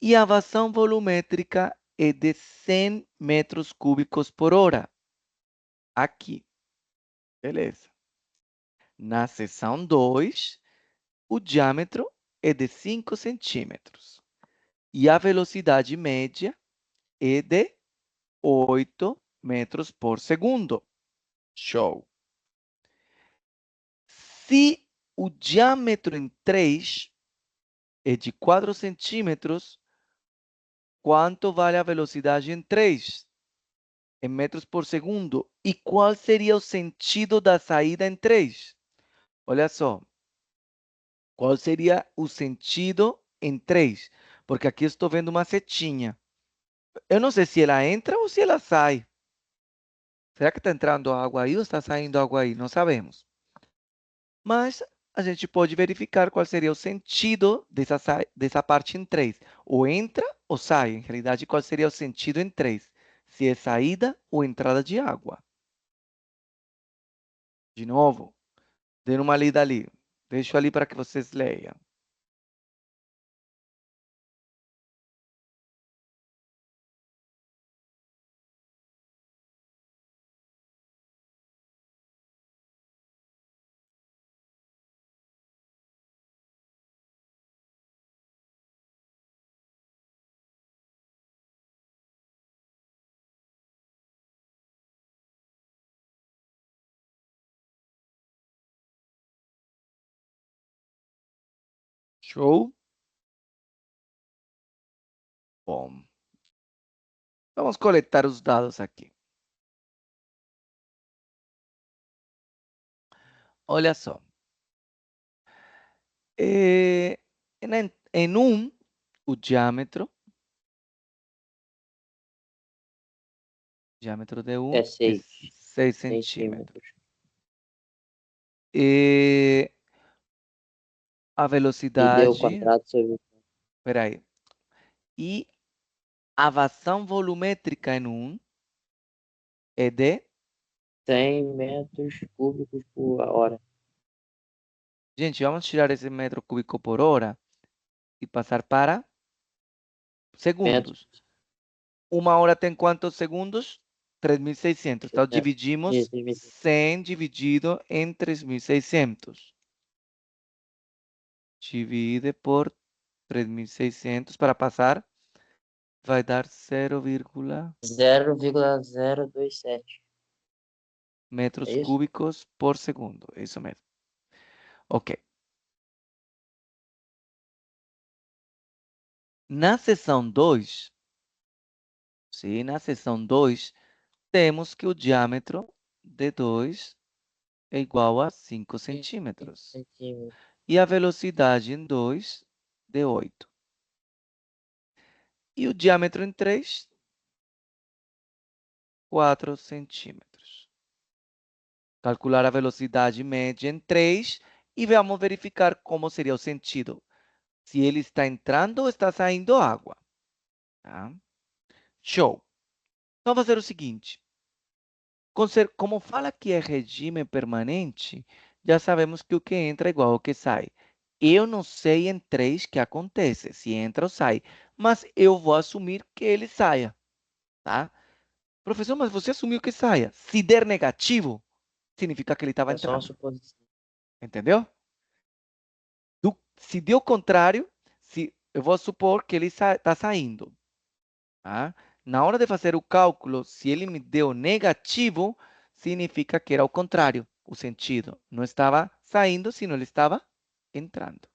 E a vazão volumétrica é de 100 metros cúbicos por hora. Aqui. Beleza. Na seção 2, o diâmetro é de 5 centímetros. E a velocidade média é de 8 metros por segundo. Show. Se o diâmetro em 3 é de 4 centímetros, quanto vale a velocidade em 3? Em metros por segundo. E qual seria o sentido da saída em 3? Olha só. Qual seria o sentido em 3? Porque aqui eu estou vendo uma setinha. Eu não sei se ela entra ou se ela sai. Será que está entrando água aí ou está saindo água aí? Não sabemos. Mas a gente pode verificar qual seria o sentido dessa parte em 3. Ou entra ou sai. Em realidade, qual seria o sentido em 3? Se é saída ou entrada de água. De novo, dê uma lida ali. Deixo ali para que vocês leiam. Show? Bom. Vamos coletar os dados aqui. Olha só. Em 1, o diâmetro de 1 É é 6. 6 centímetros. centímetros. E a E deu velocidade, quadrado sobre espera aí. E a vazão volumétrica em 1 é de, 100 metros cúbicos por hora. gente, vamos tirar esse metro cúbico por hora e passar para segundos. Metros. 1 hora tem quantos segundos? 3.600. Então, dividimos 3.600. 100 dividido em 3.600. Divide por 3.600 para passar, vai dar 0,027. metros É isso? cúbicos por segundo. É isso mesmo. Ok. Na seção 2, sim, na seção 2, temos que o diâmetro de 2 é igual a 5 centímetros. Centímetros. E a velocidade em 2 de 8. E o diâmetro em 3, 4 centímetros. Calcular a velocidade média em 3 e vamos verificar como seria o sentido. Se ele está entrando ou está saindo água. Tá? Show. Então, vamos fazer o seguinte. Como fala que é regime permanente, já sabemos que o que entra é igual ao que sai. Eu não sei em 3 o que acontece, se entra ou sai, mas eu vou assumir que ele saia. Tá? Professor, mas você assumiu que saia. Se der negativo, significa que ele estava É só uma entrando. suposição. Entendeu? Se deu contrário, eu vou supor que ele está saindo. Tá? Na hora de fazer o cálculo, se ele me deu negativo, significa que era o contrário, o sentido. Não estava saindo, sino ele estava entrando.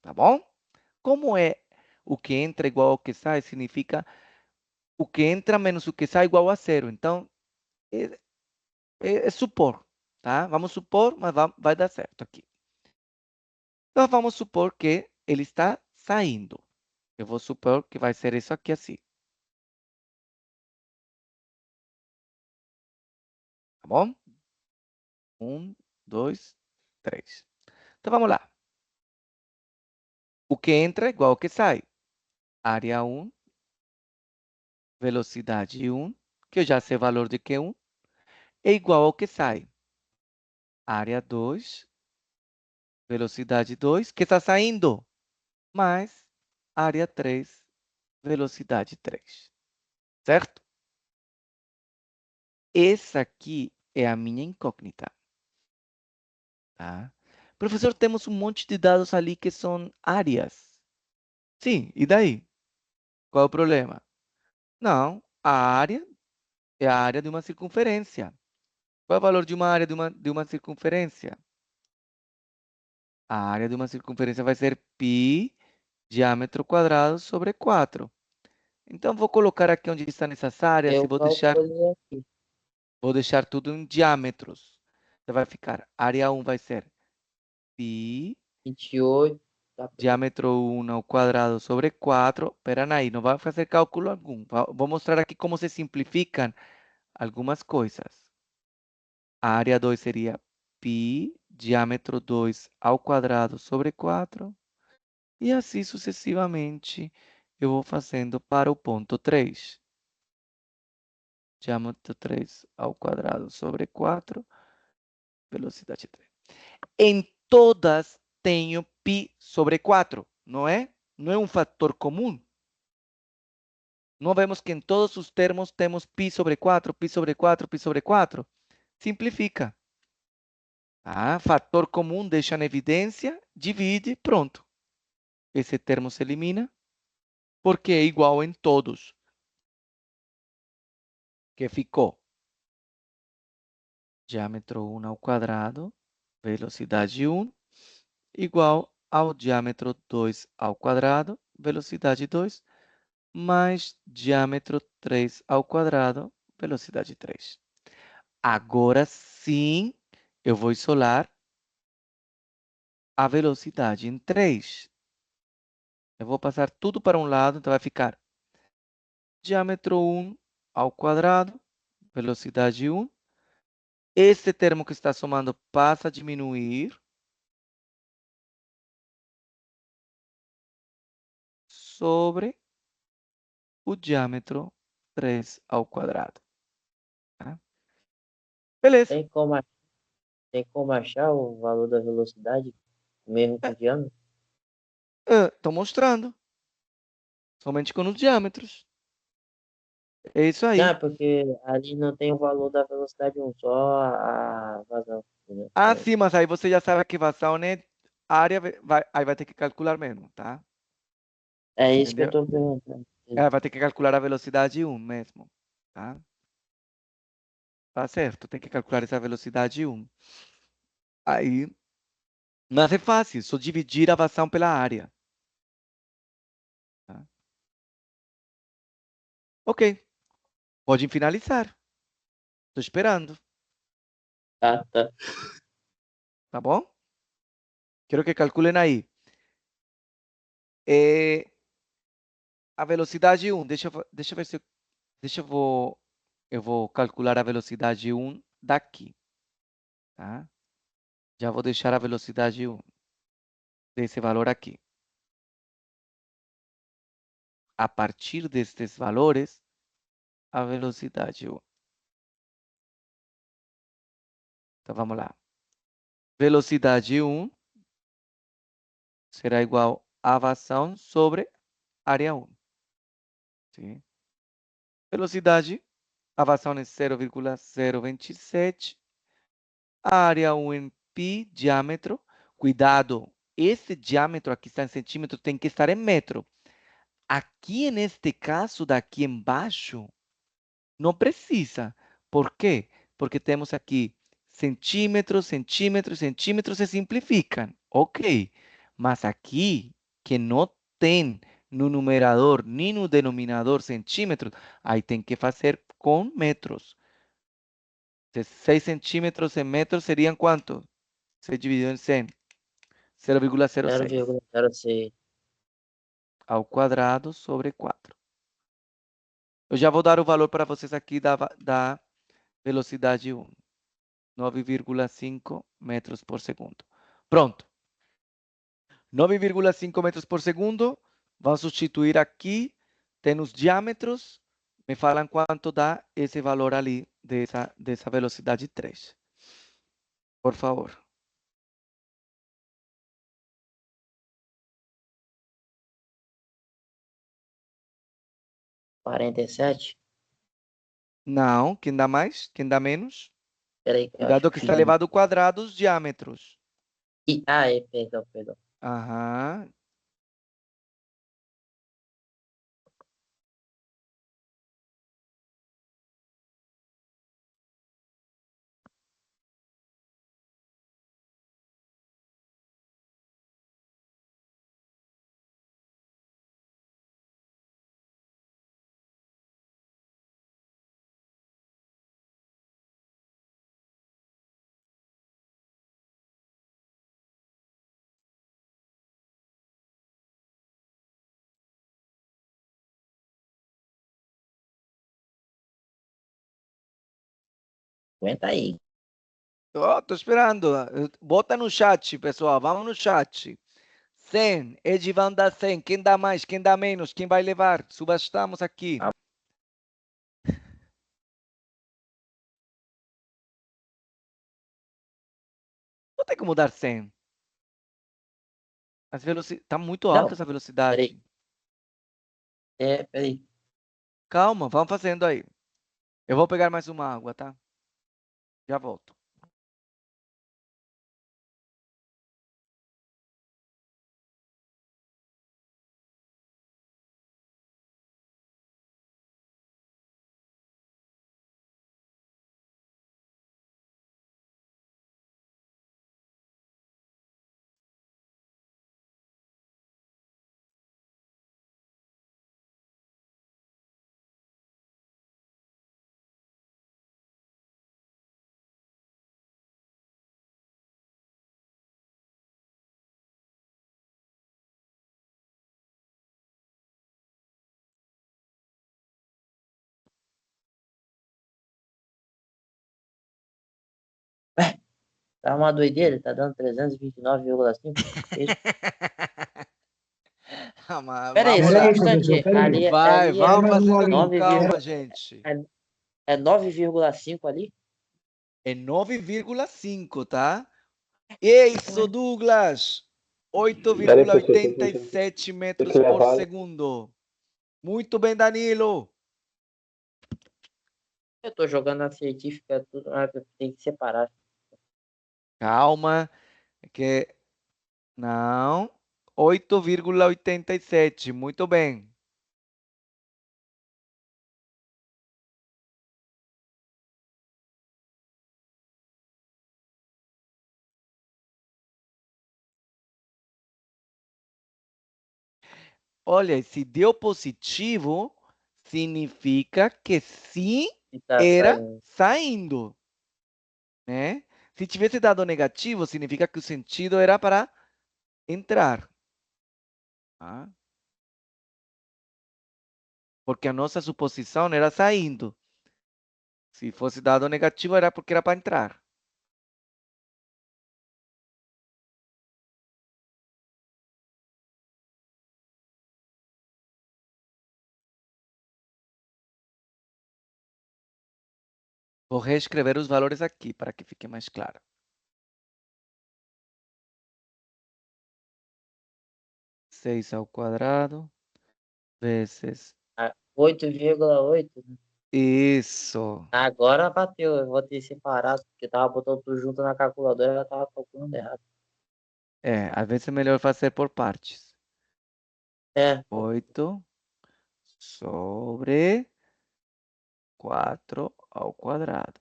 Tá bom? Como é o que entra igual ao que sai, significa o que entra menos o que sai igual a zero. Então, é supor. Tá? Vamos supor, mas vai dar certo aqui. Então, vamos supor que ele está saindo. Eu vou supor que vai ser isso aqui assim. Tá bom? 1, 2, 3. Então, vamos lá. O que entra é igual ao que sai. Área 1, velocidade 1, que eu já sei o valor de Q1, é igual ao que sai. Área 2, velocidade 2, que está saindo, mais área 3, velocidade 3. Certo? Essa aqui é a minha incógnita. Tá? Professor, temos um monte de dados ali que são áreas. Sim, e daí? Qual é o problema? Não, a área é a área de uma circunferência. Qual é o valor de uma área de uma circunferência? A área de uma circunferência vai ser π diâmetro quadrado sobre 4. Então, vou colocar aqui onde está nessas áreas e Eu calculei aqui. vou deixar tudo em diâmetros. Então, vai ficar, área 1 vai ser π 28. diâmetro 1 ao quadrado sobre 4. Espera aí, não vai fazer cálculo algum. Vou mostrar aqui como se simplificam algumas coisas. A área 2 seria π diâmetro 2 ao quadrado sobre 4. E assim sucessivamente eu vou fazendo para o ponto 3. Diâmetro 3 ao quadrado sobre 4, velocidade 3. Em todas tenho π sobre 4, não é? Não é um fator comum? Não vemos que em todos os termos temos π sobre 4, π sobre 4, π sobre 4? Simplifica. Ah, fator comum deixa na evidência, divide, pronto. Esse termo se elimina, porque é igual em todos. Que ficou diâmetro 1 ao quadrado, velocidade 1, igual ao diâmetro 2 ao quadrado, velocidade 2, mais diâmetro 3 ao quadrado, velocidade 3. Agora sim, eu vou isolar a velocidade em 3. Eu vou passar tudo para um lado, então vai ficar diâmetro 1 ao quadrado, velocidade 1. Este termo que está somando passa a diminuir sobre o diâmetro 3 ao quadrado. Tá? Beleza. Tem como achar o valor da velocidade, mesmo com o diâmetro? Estou mostrando. Somente com os diâmetros. É isso aí. Não, porque ali não tem o valor da velocidade 1, só a vazão. Entendeu? Ah, sim, mas aí você já sabe que vazão, né? Área aí vai ter que calcular mesmo, tá? É isso que eu Entendeu? estou perguntando. Vai ter que calcular a velocidade 1 mesmo, tá? Tá certo, tem que calcular essa velocidade 1. Aí, mas é fácil, só dividir a vazão pela área. Tá? Ok, pode finalizar. Estou esperando, Tá. tá bom? Quero que calculem aí. É, a velocidade 1, deixa eu ver se eu vou calcular a velocidade 1 daqui, tá? Já vou deixar a velocidade 1 desse valor aqui. A partir destes valores, a velocidade 1. Então, vamos lá. Velocidade 1 será igual a vazão sobre área 1. Sim? Velocidade, a vazão é 0,027. A área 1 em π, diâmetro. Cuidado, esse diâmetro aqui está em centímetro, tem que estar em metro. Aqui, neste caso, daqui embaixo, não precisa. Por quê? Porque temos aqui centímetros, centímetros, centímetros se simplificam. Ok. Mas aqui, que não tem no numerador nem no denominador centímetros, aí tem que fazer com metros. 6 centímetros em metros seriam quanto? 6 dividido em 100. 0,06 0,06. ao quadrado sobre 4. Eu já vou dar o valor para vocês aqui da velocidade 1. 9,5 metros por segundo. Pronto. 9,5 metros por segundo. Vamos substituir aqui. Tem os diâmetros. Me falam quanto dá esse valor ali dessa velocidade 3. Por favor. 47? Não, quem dá mais? Quem dá menos? Peraí, que eu acho Cuidado que que... está elevado ao quadrado os diâmetros. Perdão. Aham. Aguenta aí. Tô esperando. Bota no chat, pessoal. Vamos no chat. 100. Edivan dá 100. Quem dá mais? Quem dá menos? Quem vai levar? Subastamos aqui. Não tem como dar 100. Tá muito Não, alta essa velocidade. peraí. Calma, vamos fazendo aí. Eu vou pegar mais uma água, tá? Já volto. Tá uma doideira, tá dando 329,5. Pera aí, Pera aí, só um professor, instantinho. pera aí. Ali, Vai, ali Pera vamos mais um fazendo com golinho. calma, gente. é 9,5 ali? É 9,5, tá? Isso, Douglas! Pera aí, professor, 8,87 tem metros que por levar. segundo. Muito bem, Danilo. Eu tô jogando a científica, tudo, tem que separar. Calma, é que não. 8,87. Muito bem. Olha, se deu positivo, significa que sim E tá era saindo. saindo, né? Se tivesse dado negativo, significa que o sentido era para entrar. Tá? Porque a nossa suposição era saindo. Se fosse dado negativo, era porque era para entrar. Vou reescrever os valores aqui para que fique mais claro. 6 ao quadrado vezes 8,8. isso. Agora bateu. Eu vou ter separado, porque eu tava botando tudo junto na calculadora e ela tava calculando errado. É, às vezes é melhor fazer por partes. É, 8 sobre 4 ao quadrado.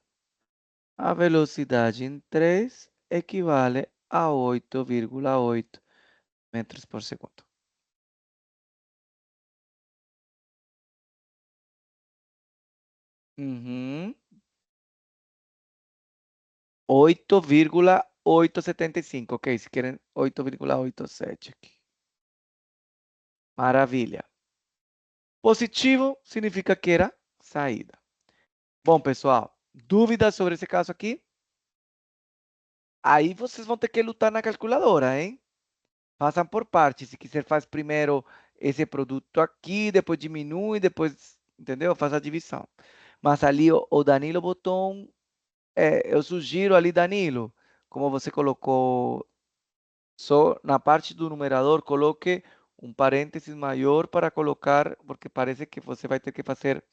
A velocidade em 3 equivale a 8,8 metros por segundo. Uhum. 8,875. Ok, se querem 8,87 aqui. Maravilha. Positivo significa que era saída. Bom, pessoal, dúvidas sobre esse caso aqui? Aí vocês vão ter que lutar na calculadora, hein? Façam por partes. Se quiser, faz primeiro esse produto aqui, depois diminui, depois, entendeu? Faz a divisão. Mas ali o Danilo botou eu sugiro ali, Danilo, como você colocou só na parte do numerador, coloque um parênteses maior para colocar, porque parece que você vai ter que fazer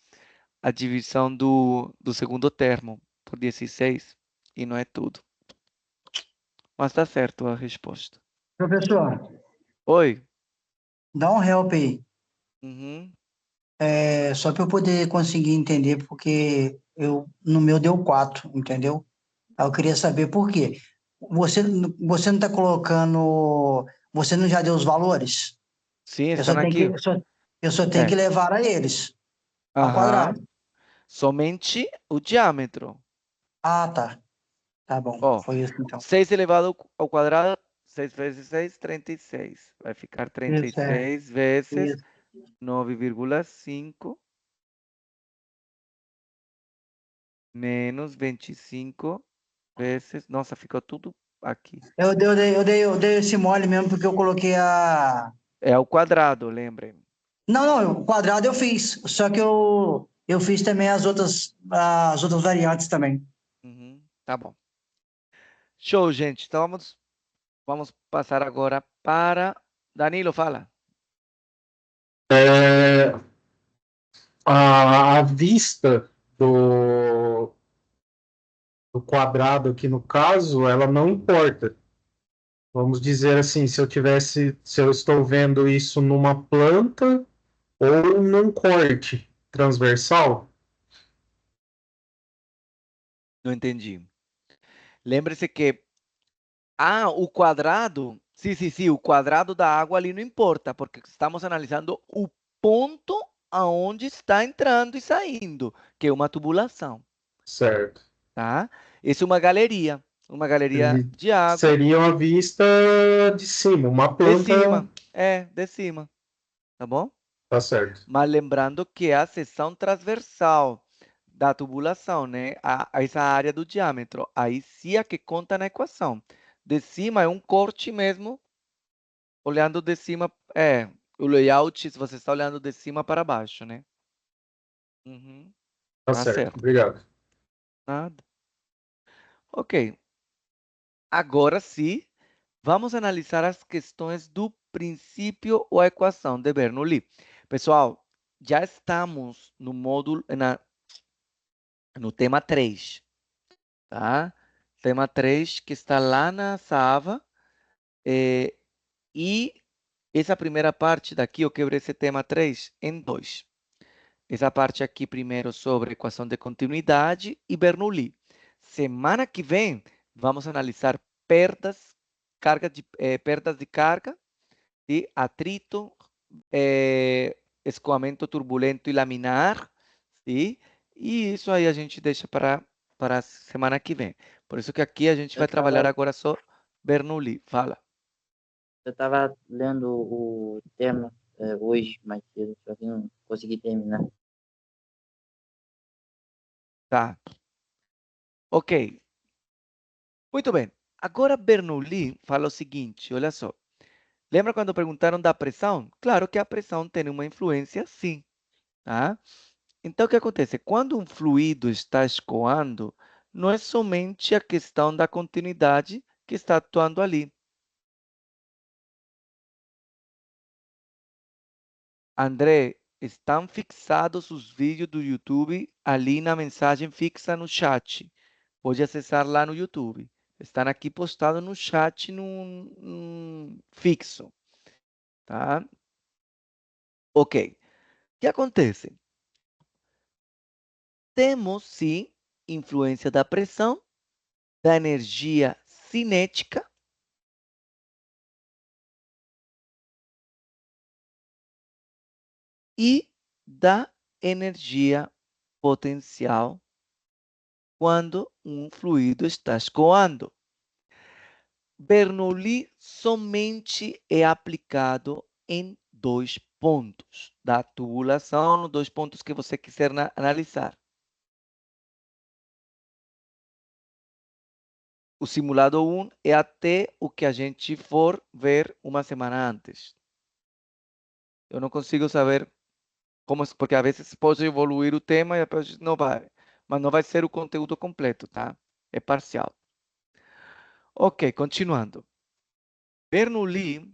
a divisão do segundo termo por 16 e não é tudo. Mas tá certo a resposta. Professor, Oi. dá um help aí. Uhum. Só para eu poder conseguir entender, porque no meu deu 4, entendeu? Aí eu queria saber por quê. Você não está colocando. Você não já deu os valores? Sim, Eu só estão tenho aqui. eu só tenho É. que levar a eles, ao Aham. quadrado. Somente o diâmetro. Ah, tá. Tá bom. Ó, Foi isso então. 6 elevado ao quadrado, 6 vezes 6, 36. Vai ficar Isso, 36 vezes isso. 9,5 menos 25 vezes. Nossa, ficou tudo aqui. Eu dei esse mole mesmo porque eu coloquei a. É ao quadrado, lembrem. Não, não, o quadrado eu fiz. Só que eu fiz também as outras variantes também. Uhum, tá bom. Show, gente. Então vamos passar agora para. Danilo, fala. É, a vista do quadrado aqui no caso, ela não importa. Vamos dizer assim, se eu estou vendo isso numa planta ou num corte transversal, Não entendi. Lembre-se que o quadrado. Sim, sim, sim. O quadrado da água ali não importa, porque estamos analisando o ponto aonde está entrando e saindo, que é uma tubulação, certo? tá? Isso é uma galeria E de água seria uma vista de cima, uma de planta, cima, de cima, tá bom? tá certo? Mas lembrando que é a seção transversal. da tubulação, né? Essa área do diâmetro. Aí sim é que conta na equação. De cima é um corte mesmo, olhando de cima, o layout, se você está olhando de cima para baixo, né? Uhum, Tá tá certo. certo. Obrigado. Nada. Ok. Agora sim, vamos analisar as questões do princípio ou equação de Bernoulli. Pessoal, já estamos no módulo, no tema 3, tá? Tema 3 que está lá na Sava. E essa primeira parte daqui, eu quebrei esse tema 3 em 2. Essa parte aqui primeiro sobre equação de continuidade e Bernoulli. Semana que vem, vamos analisar perdas, perdas de carga, e atrito, escoamento turbulento e laminar, sim? E isso aí a gente deixa para a semana que vem. Por isso que aqui a gente vai trabalhar agora só Bernoulli. Fala. Eu estava lendo o tema hoje mais cedo, só que não consegui terminar. Tá. Ok. Muito bem. Agora Bernoulli fala o seguinte, olha só. Lembra quando perguntaram da pressão? Claro que a pressão tem uma influência, sim. Tá? Então, o que acontece? Quando um fluido está escoando, não é somente a questão da continuidade que está atuando ali. André, estão fixados os vídeos do YouTube ali na mensagem fixa no chat. Pode acessar lá no YouTube. Estão aqui postados no chat num fixo. Tá? Ok. O que acontece? Temos, sim, influência da pressão, da energia cinética e da energia potencial quando um fluido está escoando. Bernoulli somente é aplicado em 2 pontos da tubulação, nos 2 pontos que você quiser analisar. O simulado 1 é até o que a gente for ver uma semana antes. Eu não consigo saber como, porque às vezes pode evoluir o tema e depois não vai. Mas não vai ser o conteúdo completo, tá? É parcial. Ok, continuando. Bernoulli,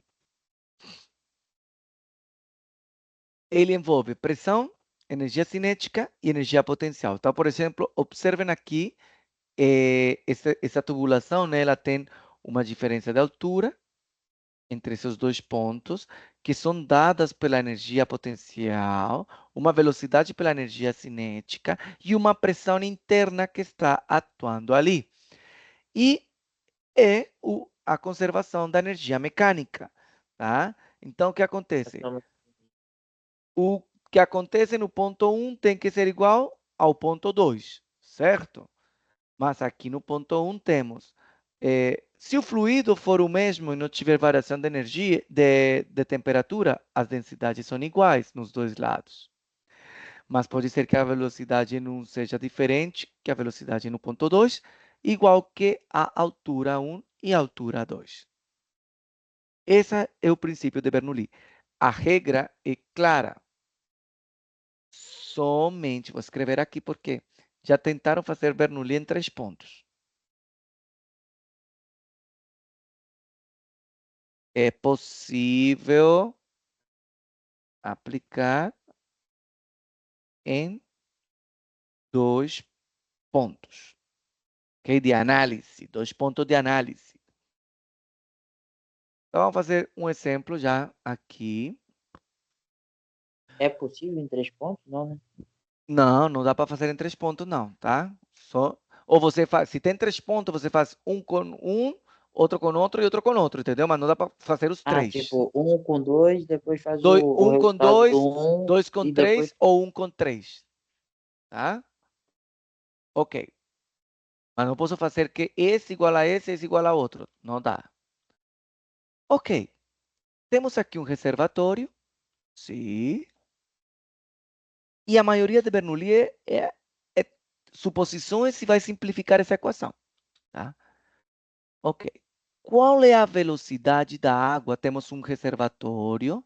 ele envolve pressão, energia cinética e energia potencial. Então, por exemplo, observem aqui, essa tubulação, né, ela tem uma diferença de altura entre esses 2 pontos, que são dadas pela energia potencial, uma velocidade pela energia cinética e uma pressão interna que está atuando ali. E a conservação da energia mecânica, tá? Então, o que acontece? O que acontece no ponto 1 tem que ser igual ao ponto 2, certo? Mas aqui no ponto 1 temos, se o fluido for o mesmo e não tiver variação de energia, de temperatura, as densidades são iguais nos 2 lados. Mas pode ser que a velocidade em um seja diferente que a velocidade no ponto 2, igual que a altura 1 e a altura 2. Esse é o princípio de Bernoulli. A regra é clara. Somente, vou escrever aqui porque já tentaram fazer Bernoulli em 3 pontos. É possível aplicar em 2 pontos. Ok? De análise, 2 pontos de análise. Então, vamos fazer um exemplo já aqui. É possível em 3 pontos? Não, né? Não, não dá para fazer em 3 pontos, não, tá? Ou você faz, se tem 3 pontos, você faz um com um, outro com outro e outro com outro, entendeu? Mas não dá para fazer os 3. Tipo, 1 com 2, depois faz o Um com resultado 2, do 1 2 com e 3 depois... ou 1 com 3, tá? Ok. Mas não posso fazer que esse igual a esse igual a outro. Não dá. Ok. Temos aqui um reservatório. Sim. E a maioria de Bernoulli é suposições e vai simplificar essa equação. Tá? Ok. Qual é a velocidade da água? Temos um reservatório.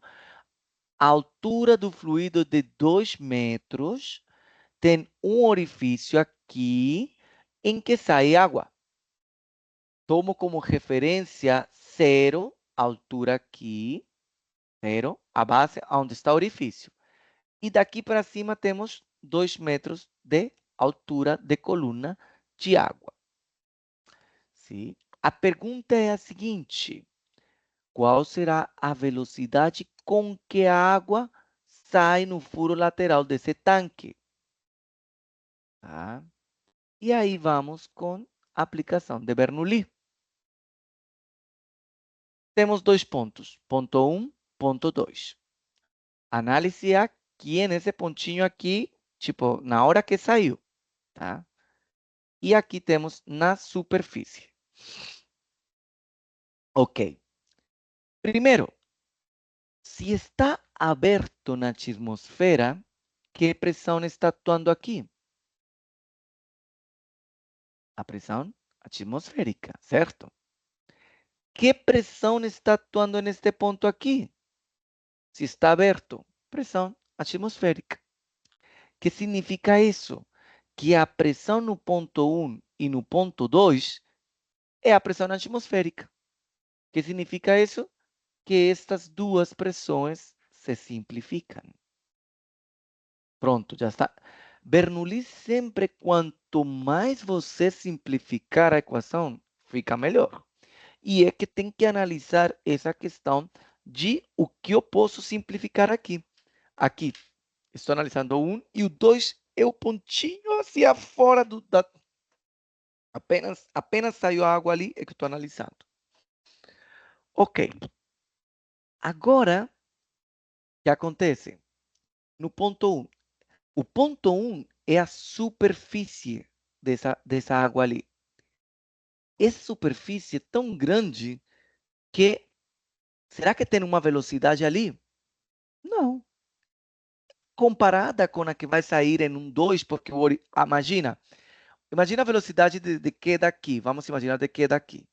A altura do fluido de 2 metros. Tem um orifício aqui em que sai água. Tomo como referência 0, altura aqui, 0, a base onde está o orifício. E daqui para cima temos 2 metros de altura de coluna de água. Sim? A pergunta é a seguinte: qual será a velocidade com que a água sai no furo lateral desse tanque? Tá? E aí vamos com a aplicação de Bernoulli. Temos 2 pontos, ponto 1, ponto 2. Análise aqui nesse pontinho aqui, tipo, na hora que saiu, tá? E aqui temos na superfície. Ok. Primeiro, se está aberto na atmosfera, que pressão está atuando aqui? A pressão atmosférica, certo? Que pressão está atuando neste ponto aqui? Se está aberto, pressão atmosférica. Que significa isso? Que a pressão no ponto 1 e no ponto 2 é a pressão atmosférica. Que significa isso? Que estas duas pressões se simplificam. Pronto, já está. Bernoulli sempre, quanto mais você simplificar a equação, fica melhor. E é que tem que analisar essa questão de o que eu posso simplificar aqui. Aqui, estou analisando o 1 e o 2 é o pontinho hacia fora da... Apenas saiu a água ali, é que eu estou analisando. Ok. Agora, o que acontece? No ponto 1. O ponto 1 é a superfície dessa água ali. Essa superfície é tão grande que... Será que tem uma velocidade ali? Não. Comparada com a que vai sair em um 2, porque imagina a velocidade de queda aqui. Vamos imaginar de queda aqui.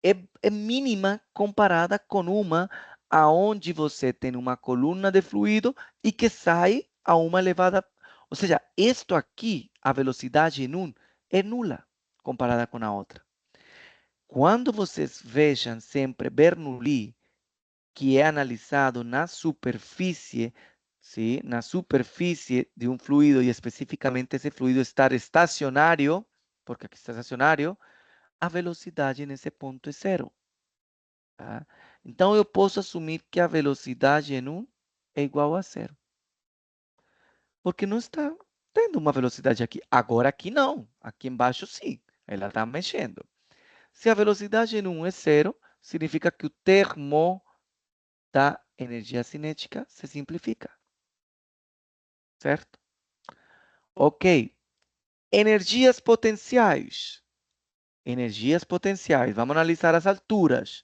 É mínima comparada com uma aonde você tem uma coluna de fluido e que sai a uma elevada. Ou seja, isto aqui, a velocidade em um, é nula comparada com a outra. Quando vocês vejam sempre Bernoulli, que é analisado na superfície, sim, na superfície de um fluido, e especificamente esse fluido estar estacionário, porque aqui está estacionário, a velocidade nesse ponto é 0. Tá? Então, eu posso assumir que a velocidade em 1 é igual a 0. Porque não está tendo uma velocidade aqui. Agora, aqui não. Aqui embaixo, sim. Ela está mexendo. Se a velocidade em 1 é 0, significa que o termo da energia cinética se simplifica. Certo? Ok. Energias potenciais. Energias potenciais. Vamos analisar as alturas.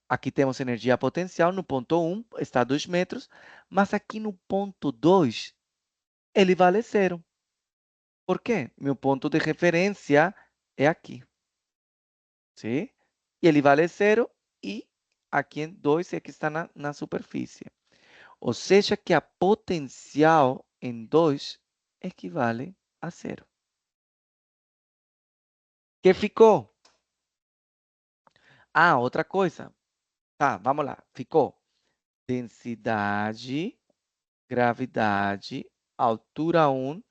Aqui temos energia potencial. No ponto 1 está a 2 metros. Mas aqui no ponto 2, ele vale 0. Por quê? Meu ponto de referência é aqui. Sim? E ele vale 0. E aqui em 2 é que está na superfície. Ou seja, que a potencial em 2 equivale a 0. Que ficou? Ah, outra coisa. Tá, vamos lá. Ficou densidade, gravidade, altura 1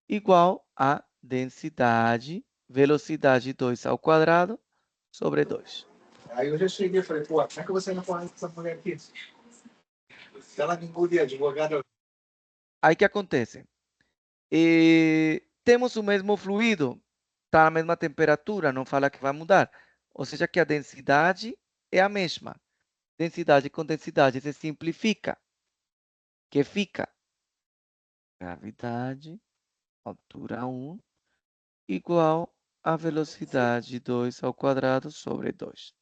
igual a densidade, velocidade 2 ao quadrado sobre 2. Aí eu já cheguei e falei, pô, como é que você não conhece essa mulher aqui? Se ela me engolir, advogado. Aí o que acontece? Temos o mesmo fluido, está na mesma temperatura, não fala que vai mudar. Ou seja, que a densidade é a mesma. Densidade com densidade se simplifica. Que fica gravidade, altura 1, igual a velocidade 2 ao quadrado sobre 2.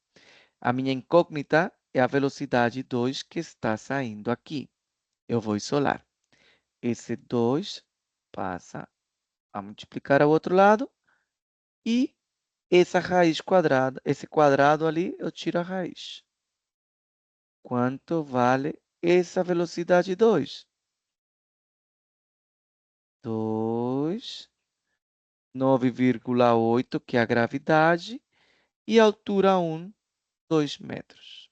A minha incógnita é a velocidade 2 que está saindo aqui. Eu vou isolar. Esse 2 passa a multiplicar ao outro lado e essa raiz quadrada, esse quadrado ali, eu tiro a raiz. Quanto vale essa velocidade 2? 2, 9,8, que é a gravidade, e altura 1, 2 metros.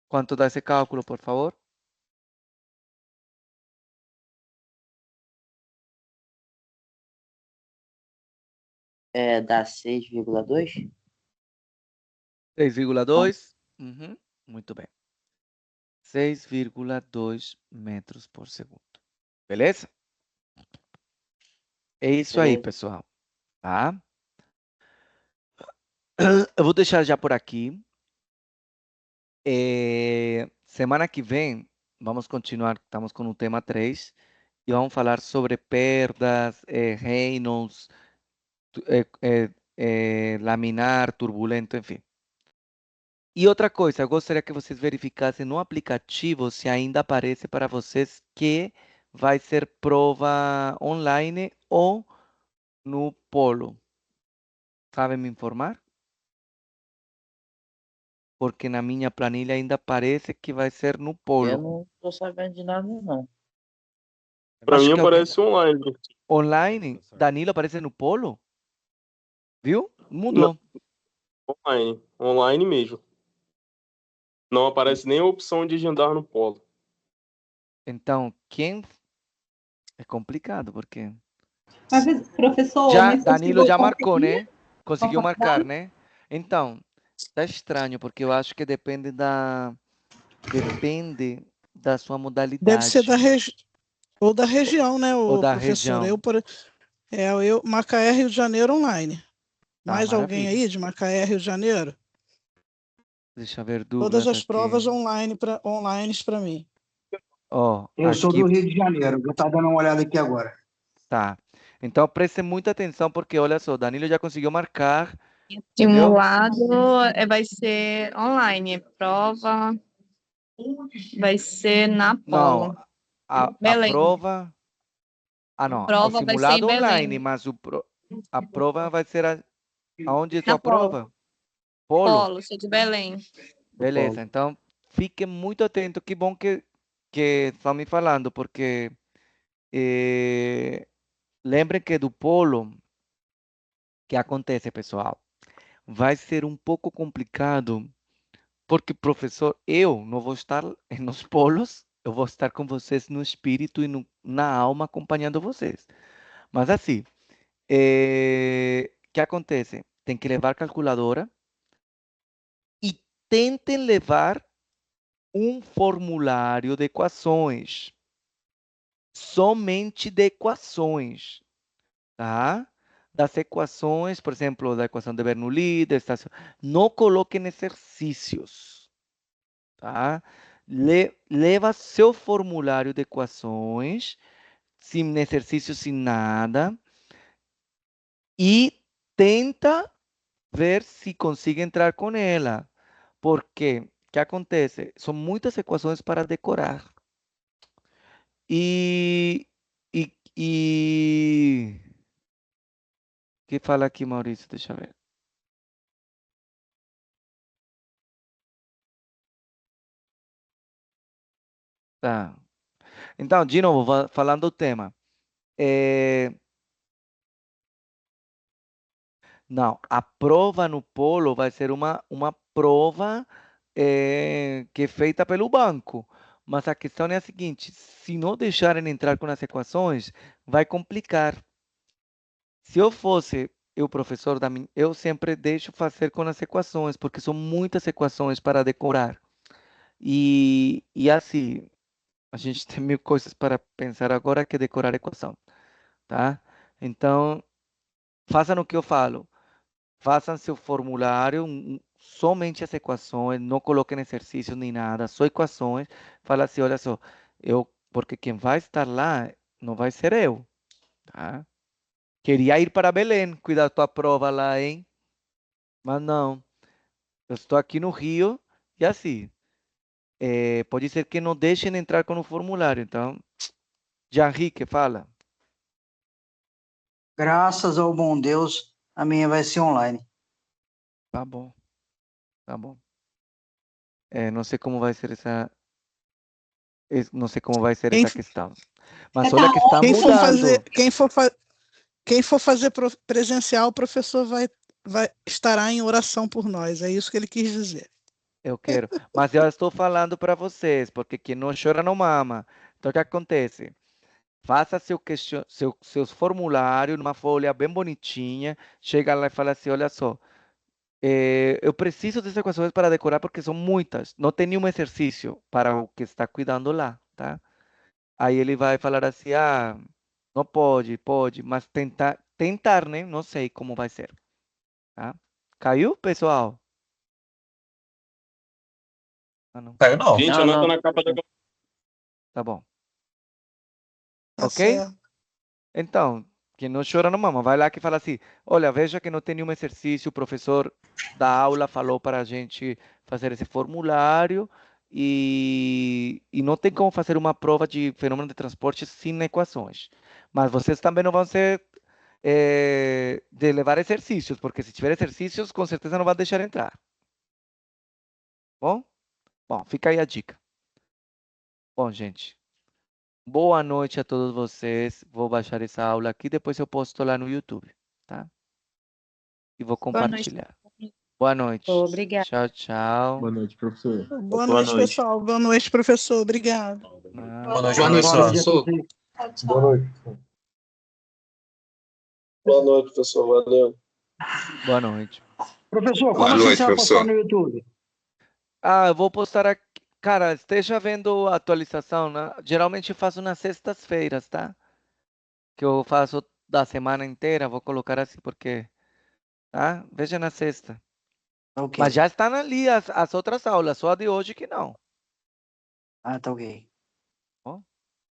Quanto dá esse cálculo, por favor? Dá 6,2? 6,2? Uhum, muito bem. 6,2 metros por segundo. Beleza? É isso aí, Beleza. pessoal. Tá? Eu vou deixar já por aqui. Semana que vem, vamos continuar, estamos com o tema 3, e vamos falar sobre perdas, reinos, laminar, turbulento, enfim. E outra coisa, eu gostaria que vocês verificassem no aplicativo se ainda aparece para vocês que vai ser prova online ou no polo. Sabem me informar? Porque na minha planilha ainda aparece que vai ser no Eu polo. não tô sabendo de nada, não. Pra Acho mim que algum aparece online. online, Danilo aparece no polo? Viu? Mudou. Online. Online mesmo. Não aparece nem a opção de agendar no polo. Então, quem... É complicado, porque... Mas, professor, Já, mas Danilo conseguiu já marcou, conferir né? com a Conseguiu marcar, faculdade? né? Então, tá estranho, porque eu acho que depende da... Depende da sua Deve ser modalidade ou da região, né, ou o da professor? região. Macaé, Rio de Janeiro, online. Tá, Mais alguém maravilha. aí de Macaé, Rio de Janeiro? Deixa eu ver Todas Douglas as provas aqui. online para mim. Ó, Eu sou aqui do Rio de Janeiro, vou estar dando uma olhada aqui agora. tá. Então, preste muita atenção, porque olha só, Danilo já conseguiu marcar, entendeu? Simulado vai ser online, prova vai ser na Não, Polo. a Belém. prova... Ah, não, o Prova vai ser em simulado online, Belém. mas a prova vai ser aonde é Na sua Polo. prova? Polo? Polo, sou de Belém. Beleza, então fique muito atento. Que bom que estão me falando, porque lembrem que do polo, que acontece, pessoal, vai ser um pouco complicado, porque, professor, eu não vou estar nos polos, eu vou estar com vocês no espírito e na alma acompanhando vocês. Mas assim, que acontece? Tem que levar calculadora e tentem levar um formulário de equações. Somente de equações, tá? Das equações, por exemplo, da equação de Bernoulli, não coloquem exercícios, tá? Leva seu formulário de equações, sem exercício, sem nada, e tenta ver se consegue entrar com ela. Porque, o que acontece? São muitas equações para decorar. E, e que fala aqui, Maurício? Deixa eu ver. Tá. Então, de novo, falando do tema. Não, a prova no polo vai ser uma prova que é feita pelo banco. Mas a questão é a seguinte: se não deixarem entrar com as equações, vai complicar. Se eu fosse eu, professor eu sempre deixo fazer com as equações, porque são muitas equações para decorar. E assim, a gente tem mil coisas para pensar agora que decorar equação, tá? Então, façam o que eu falo. Façam seu formulário, somente as equações, não coloquem exercícios nem nada, só equações. Fala assim, olha só, porque quem vai estar lá não vai ser eu, tá? Queria ir para Belém, cuidar da tua prova lá, hein? Mas não, eu estou aqui no Rio e assim, pode ser que não deixem entrar com o formulário, então Henrique, fala. Graças ao bom Deus, a minha vai ser online. Tá bom. Tá bom. Não sei como vai ser essa. Não sei como vai ser Quem, essa questão. Mas Tá olha que está quem for mudando. fazer, quem for fazer presencial, o professor estará em oração por nós. É isso que ele quis dizer. Eu quero. Mas eu estou falando para vocês, porque quem não chora não mama. Então, o que acontece? Faça seus formulários numa folha bem bonitinha. Chega lá e fala assim: olha só, eu preciso dessas equações para decorar porque são muitas. Não tem nenhum exercício para o que está cuidando lá, tá? Aí ele vai falar assim: ah, não pode, mas tentar, né? Não sei como vai ser, tá? Caiu, pessoal? Ah, não. Caiu não. Gente, anota na capa da. Tá bom. Tá Ok? certo. Então, quem não chora não mama. Vai lá que fala assim: olha, veja que não tem nenhum exercício, o professor da aula falou para a gente fazer esse formulário e não tem como fazer uma prova de fenômeno de transporte sem equações. Mas vocês também não vão ser de levar exercícios, porque se tiver exercícios, com certeza não vão deixar entrar. Bom? Bom, fica aí a dica. Bom, gente. Boa noite a todos vocês. Vou baixar essa aula aqui, depois eu posto lá no YouTube, tá? E vou Boa noite. compartilhar. Boa noite. Obrigada. Tchau, tchau. Boa noite, professor. Boa noite, pessoal. Boa noite, professor. Obrigado. Boa noite, Boa noite a professor. vocês. Boa noite. Boa noite, pessoal. Valeu. Boa noite. Professor, Boa quando noite, você vai postar professor. no YouTube? Ah, eu vou postar aqui. Cara, esteja vendo a atualização, né? Geralmente eu faço nas sextas-feiras, tá? Que eu faço da semana inteira, vou colocar assim porque, tá? Veja na sexta. Ok. Mas já estão ali as outras aulas, só a de hoje que não. Ah, tá ok. Ó,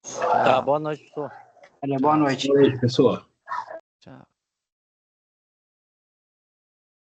Tá, tchau. boa noite, professor. Olha, boa Tchau. noite. Boa noite, pessoal.